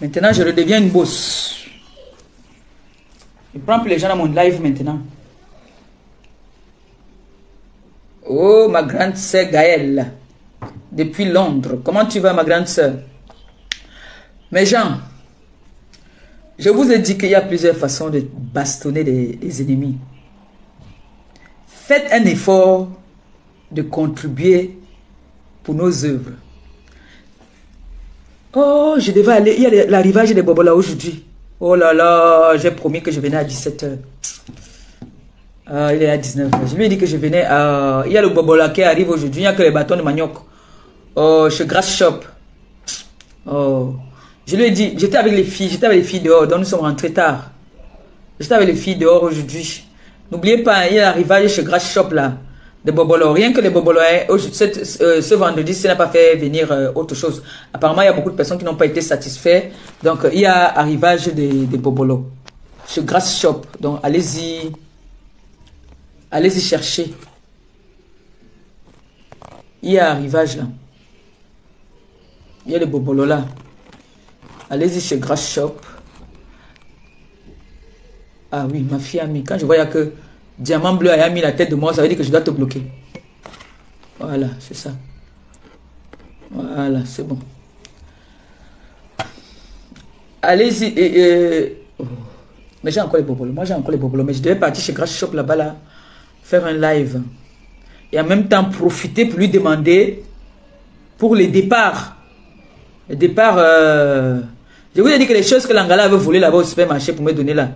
Maintenant, je redeviens une bosse. Je ne prends plus les gens dans mon live maintenant. Oh, ma grande sœur Gaëlle. Depuis Londres. Comment tu vas, ma grande sœur? Mes gens, je vous ai dit qu'il y a plusieurs façons de bastonner les ennemis. Faites un effort de contribuer pour nos œuvres. Oh, je devais aller. Il y a l'arrivage des Bobola aujourd'hui. Oh là là, j'ai promis que je venais à 17 h. Il est à 19 h. Je lui ai dit que je venais à... Il y a le Bobola qui arrive aujourd'hui. Il n'y a que les bâtons de manioc. Oh, chez Grass Shop. Oh. Je lui ai dit, j'étais avec les filles dehors, donc nous sommes rentrés tard. J'étais avec les filles dehors aujourd'hui. N'oubliez pas, il y a l'arrivage chez Grass Shop là, de Bobolo. Rien que les Bobolo, ce vendredi, ça n'a pas fait venir autre chose. Apparemment, il y a beaucoup de personnes qui n'ont pas été satisfaites. Donc, il y a arrivage des Bobolo chez Grass Shop. Donc, allez-y chercher. Il y a arrivage là. Il y a les Bobolo là. Allez-y chez Grass Shop. Ah oui, ma fille a mis. Quand je voyais que Diamant Bleu a mis la tête de moi, ça veut dire que je dois te bloquer. Voilà, c'est ça. Voilà, c'est bon. Allez-y. Oh. Mais j'ai encore les bobolos. Moi, j'ai encore les bobolos. Mais je devais partir chez Grass Shop là-bas, là, faire un live. Et en même temps, profiter pour lui demander pour les départs. Les départs... Je vous ai dit que les choses que l'Angala avait volées là-bas au supermarché pour me donner là,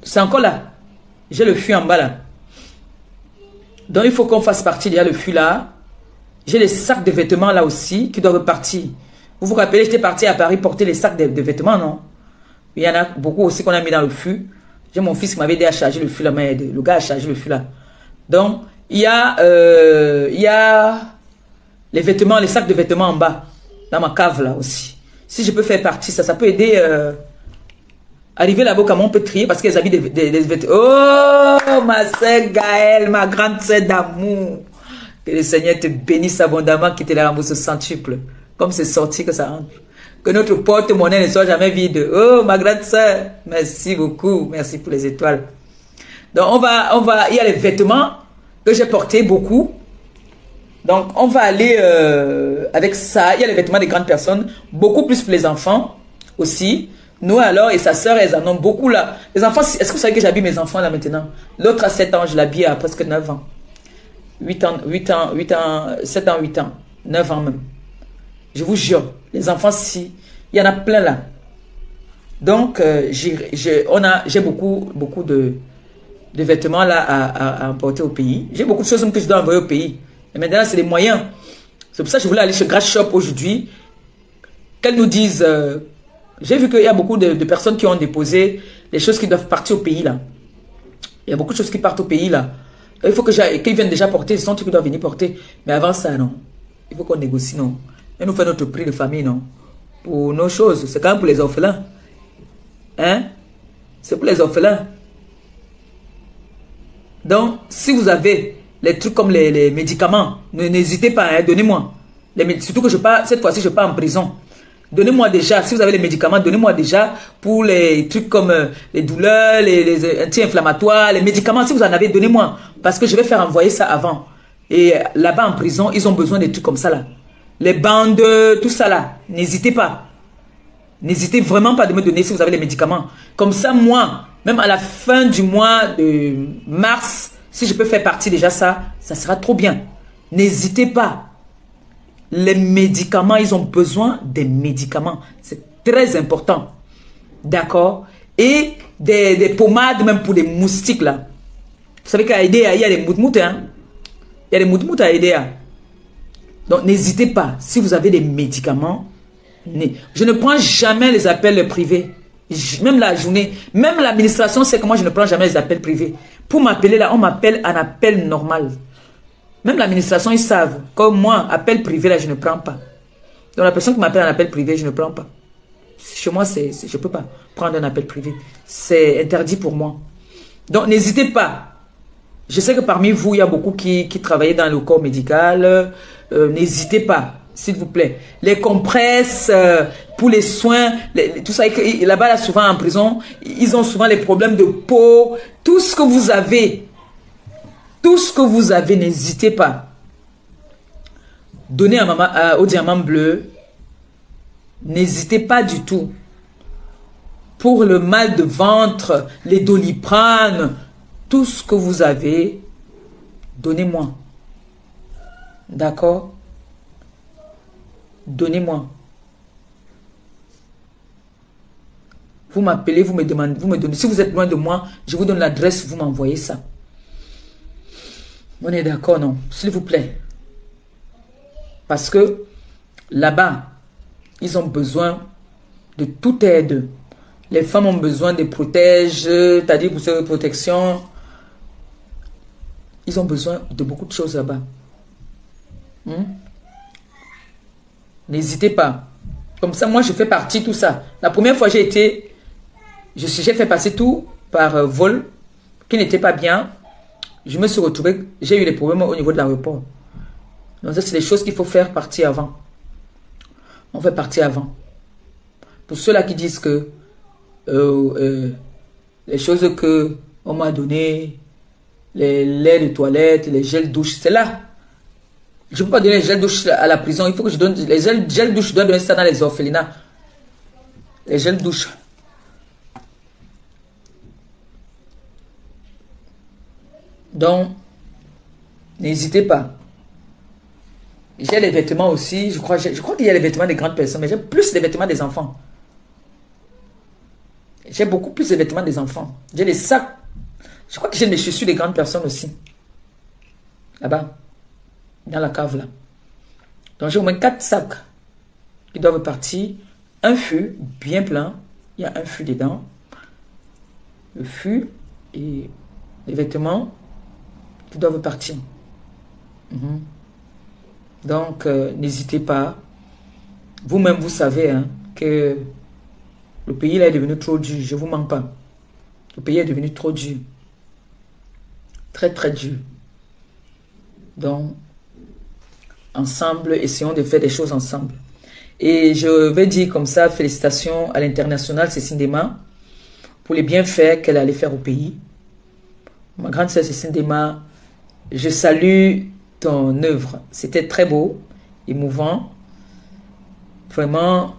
c'est encore là. J'ai le fût en bas là. Donc il faut qu'on fasse partie. Il y a le fût là. J'ai les sacs de vêtements là aussi qui doivent partir. Vous vous rappelez, j'étais parti à Paris porter les sacs de vêtements, non? Il y en a beaucoup aussi qu'on a mis dans le fût. J'ai mon fils qui m'avait aidé à charger le fût là. Mais le gars a chargé le fût là. Donc il y a les vêtements, les sacs de vêtements en bas. Dans ma cave là aussi. Si je peux faire partie, ça peut aider. Arriver là-bas, comment on peut trier parce qu'ils habitent des vêtements. Oh, ma sœur Gaëlle, ma grande sœur d'amour. Que le Seigneur te bénisse abondamment, qu'il te la rembourse centuple. Comme c'est sorti que ça rentre. Que notre porte-monnaie ne soit jamais vide. Oh, ma grande sœur, merci beaucoup. Merci pour les étoiles. Donc, on va, il y a les vêtements que j'ai portés beaucoup. Donc, on va aller avec ça. Il y a les vêtements des grandes personnes. Beaucoup plus pour les enfants aussi. Nous, alors, et sa sœur, elles en ont beaucoup là. Les enfants, est-ce que vous savez que j'habille mes enfants là maintenant? L'autre a 7 ans, je l'habille à presque 9 ans. 8 ans, 7 ans, 8 ans. 9 ans même. Je vous jure, les enfants, si, il y en a plein là. Donc, j'ai beaucoup de vêtements là à importer au pays. J'ai beaucoup de choses que je dois envoyer au pays. Et maintenant, c'est les moyens. C'est pour ça que je voulais aller chez Grass Shop aujourd'hui. Qu'elles nous disent... j'ai vu qu'il y a beaucoup de personnes qui ont déposé les choses qui doivent partir au pays là. Il y a beaucoup de choses qui partent au pays là. Il faut qu'ils viennent déjà porter. Ce sont trucs qu'ils doivent venir porter. Mais avant ça, non. Il faut qu'on négocie, non. Et nous faisons notre prix de famille, non. Pour nos choses. C'est quand même pour les orphelins. Hein? C'est pour les orphelins. Donc, si vous avez... les trucs comme les médicaments, n'hésitez pas, hein, donnez-moi. Surtout que cette fois-ci, je pars en prison. Donnez-moi déjà, si vous avez les médicaments, donnez-moi déjà pour les trucs comme les douleurs, les anti-inflammatoires, les médicaments, si vous en avez, donnez-moi. Parce que je vais faire envoyer ça avant. Et là-bas en prison, ils ont besoin des trucs comme ça là. les bandes, tout ça là. N'hésitez pas. N'hésitez vraiment pas de me donner si vous avez les médicaments. Comme ça, moi, même à la fin du mois de mars, si je peux faire partie déjà ça sera trop bien. N'hésitez pas. Les médicaments, ils ont besoin des médicaments. C'est très important. D'accord? Et des pommades même pour les moustiques là. Vous savez qu'à Aidea, il y a des moutmoutes. Hein? Il y a des moutmoutes à Aidea. Donc n'hésitez pas. Si vous avez des médicaments, je ne prends jamais les appels privés. Même la journée, même l'administration sait que moi je ne prends jamais les appels privés. Pour m'appeler là, on m'appelle un appel normal. Même l'administration, ils savent. Comme moi, appel privé là, je ne prends pas. Donc la personne qui m'appelle un appel privé, je ne prends pas. Chez moi, je ne peux pas prendre un appel privé. C'est interdit pour moi. Donc n'hésitez pas. Je sais que parmi vous, il y a beaucoup qui travaillent dans le corps médical. N'hésitez pas, s'il vous plaît. Les compresses pour les soins, tout ça. Là-bas, là, souvent en prison, ils ont souvent les problèmes de peau. Tout ce que vous avez, n'hésitez pas. Donnez au diamant bleu. N'hésitez pas du tout. Pour le mal de ventre, les Doliprane, tout ce que vous avez, donnez-moi. D'accord? Donnez-moi. Vous m'appelez, vous me demandez, vous me donnez. Si vous êtes loin de moi, je vous donne l'adresse, vous m'envoyez ça. On est d'accord, non? S'il vous plaît. Parce que là-bas, ils ont besoin de toute aide. Les femmes ont besoin de protèges, c'est-à-dire pour ces protections. Ils ont besoin de beaucoup de choses là-bas. N'hésitez pas. Comme ça, moi, je fais partie de tout ça. La première fois, j'ai fait passer tout par vol, qui n'était pas bien. Je me suis retrouvé, j'ai eu des problèmes au niveau de l'aéroport. Donc ça, c'est des choses qu'il faut faire partie avant. On fait partie avant. Pour ceux-là qui disent que les choses que on m'a donné, les laits de toilette, les gels douche, c'est là. Je ne peux pas donner les gels douche à la prison. Il faut que je donne les gels douche. Je dois donner ça dans les orphelinats. Les gels douche. Donc, n'hésitez pas. J'ai les vêtements aussi. Je crois qu'il y a les vêtements des grandes personnes, mais j'ai plus les vêtements des enfants. J'ai beaucoup plus de vêtements des enfants. J'ai les sacs. Je crois que j'ai mes chaussures des grandes personnes aussi. Là-bas. Dans la cave là. Donc j'ai au moins 4 sacs qui doivent partir. Un fût bien plein. Il y a un fût dedans. Le fût et les vêtements qui doivent partir. Donc n'hésitez pas. Vous-même vous savez hein, que le pays là est devenu trop dur. Je ne vous mens pas. Le pays est devenu trop dur. Très très dur. Donc ensemble, essayons de faire des choses ensemble. Et je vais dire comme ça, félicitations à l'international Cécile Dema pour les bienfaits qu'elle allait faire au pays. Ma grande sœur Cécile Dema, je salue ton œuvre. C'était très beau, émouvant. Vraiment,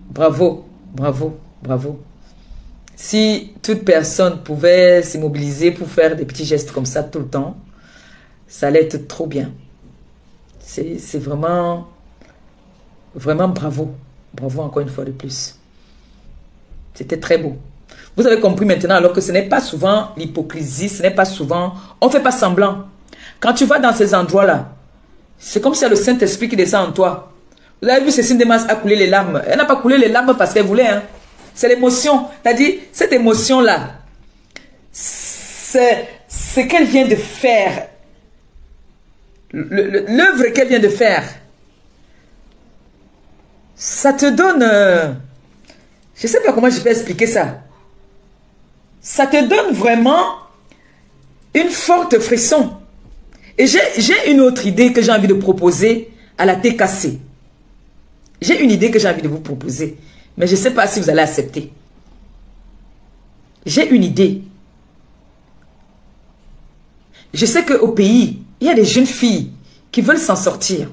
bravo, bravo, bravo. Si toute personne pouvait s'immobiliser pour faire des petits gestes comme ça tout le temps, ça allait être trop bien. C'est vraiment, vraiment bravo. Bravo encore une fois de plus. C'était très beau. Vous avez compris maintenant alors que ce n'est pas souvent l'hypocrisie, ce n'est pas souvent, on ne fait pas semblant. Quand tu vas dans ces endroits-là, c'est comme si il y a le Saint-Esprit qui descend en toi. Vous avez vu Cécile Demas a coulé les larmes. Elle n'a pas coulé les larmes parce qu'elle voulait. Hein. C'est l'émotion. C'est-à-dire, cette émotion-là, c'est ce qu'elle vient de faire. L'œuvre qu'elle vient de faire, ça te donne... je ne sais pas comment je peux expliquer ça. Ça te donne vraiment une forte frisson. Et j'ai une autre idée que j'ai envie de proposer à la TKC. J'ai une idée que j'ai envie de vous proposer. Mais je ne sais pas si vous allez accepter. J'ai une idée. Je sais qu'au pays, il y a des jeunes filles qui veulent s'en sortir.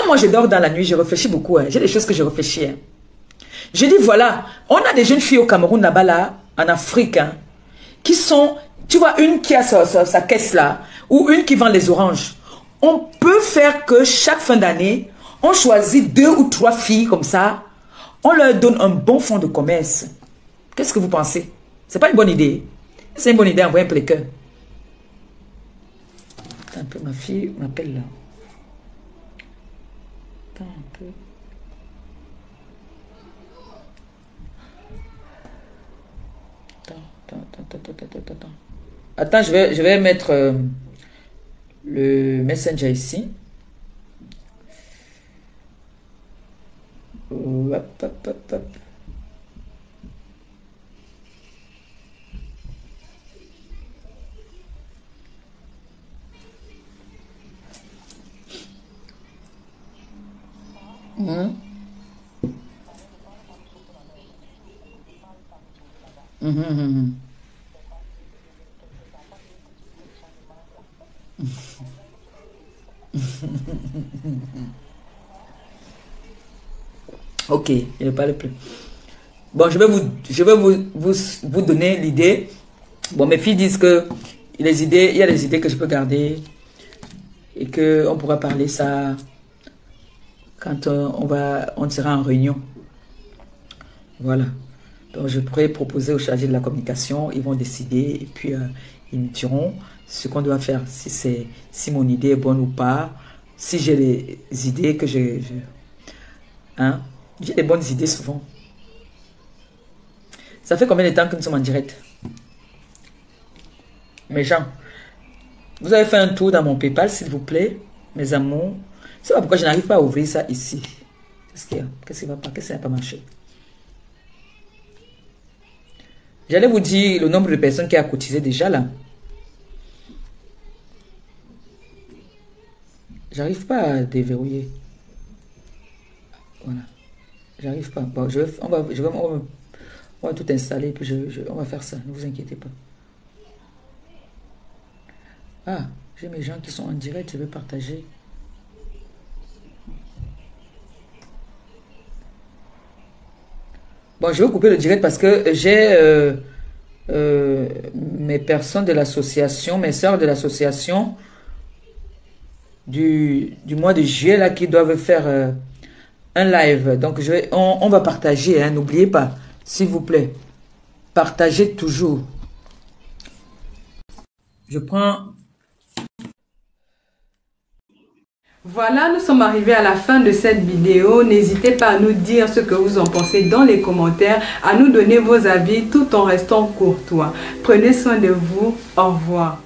moi je dors dans la nuit, je réfléchis beaucoup. Hein. J'ai des choses que je réfléchis. Hein. Je dis, voilà, on a des jeunes filles au Cameroun, là-bas, là, en Afrique, hein, qui sont, tu vois, une qui a sa caisse là, ou une qui vend les oranges. On peut faire que chaque fin d'année, on choisit 2 ou 3 filles comme ça, on leur donne un bon fonds de commerce. Qu'est-ce que vous pensez? C'est pas une bonne idée. C'est une bonne idée, envoyer un peu les cœurs. Attends un peu, ma fille m'appelle là. Attends un peu. Attends, je vais mettre le Messenger ici. Hop, hop, hop, hop. Ok, il ne parle plus. Bon, je vais vous donner l'idée. Bon, mes filles disent que il y a des idées que je peux garder et que on pourra parler ça quand on sera en réunion. Voilà. Donc, je pourrais proposer aux chargés de la communication, ils vont décider et puis ils me diront ce qu'on doit faire, si mon idée est bonne ou pas, si j'ai des idées que hein? J'ai des bonnes idées souvent. Ça fait combien de temps que nous sommes en direct? Mes gens, vous avez fait un tour dans mon PayPal, s'il vous plaît, mes amours. C'est pas pourquoi je n'arrive pas à ouvrir ça ici. Qu'est-ce qu'il y a? Qu'est-ce qui va pas? Qu'est-ce qui n'a pas marché? J'allais vous dire le nombre de personnes qui a cotisé déjà là. J'arrive pas à déverrouiller. Voilà. J'arrive pas. Bon, on va tout installer, puis on va faire ça. Ne vous inquiétez pas. Ah, j'ai mes gens qui sont en direct, je vais partager. Bon, je vais couper le direct parce que j'ai mes personnes de l'association, mes sœurs de l'association du mois de juillet là qui doivent faire un live. Donc, on va partager, hein, n'oubliez pas, s'il vous plaît. Partagez toujours. Je prends... Voilà, nous sommes arrivés à la fin de cette vidéo. N'hésitez pas à nous dire ce que vous en pensez dans les commentaires, à nous donner vos avis tout en restant courtois. Prenez soin de vous. Au revoir.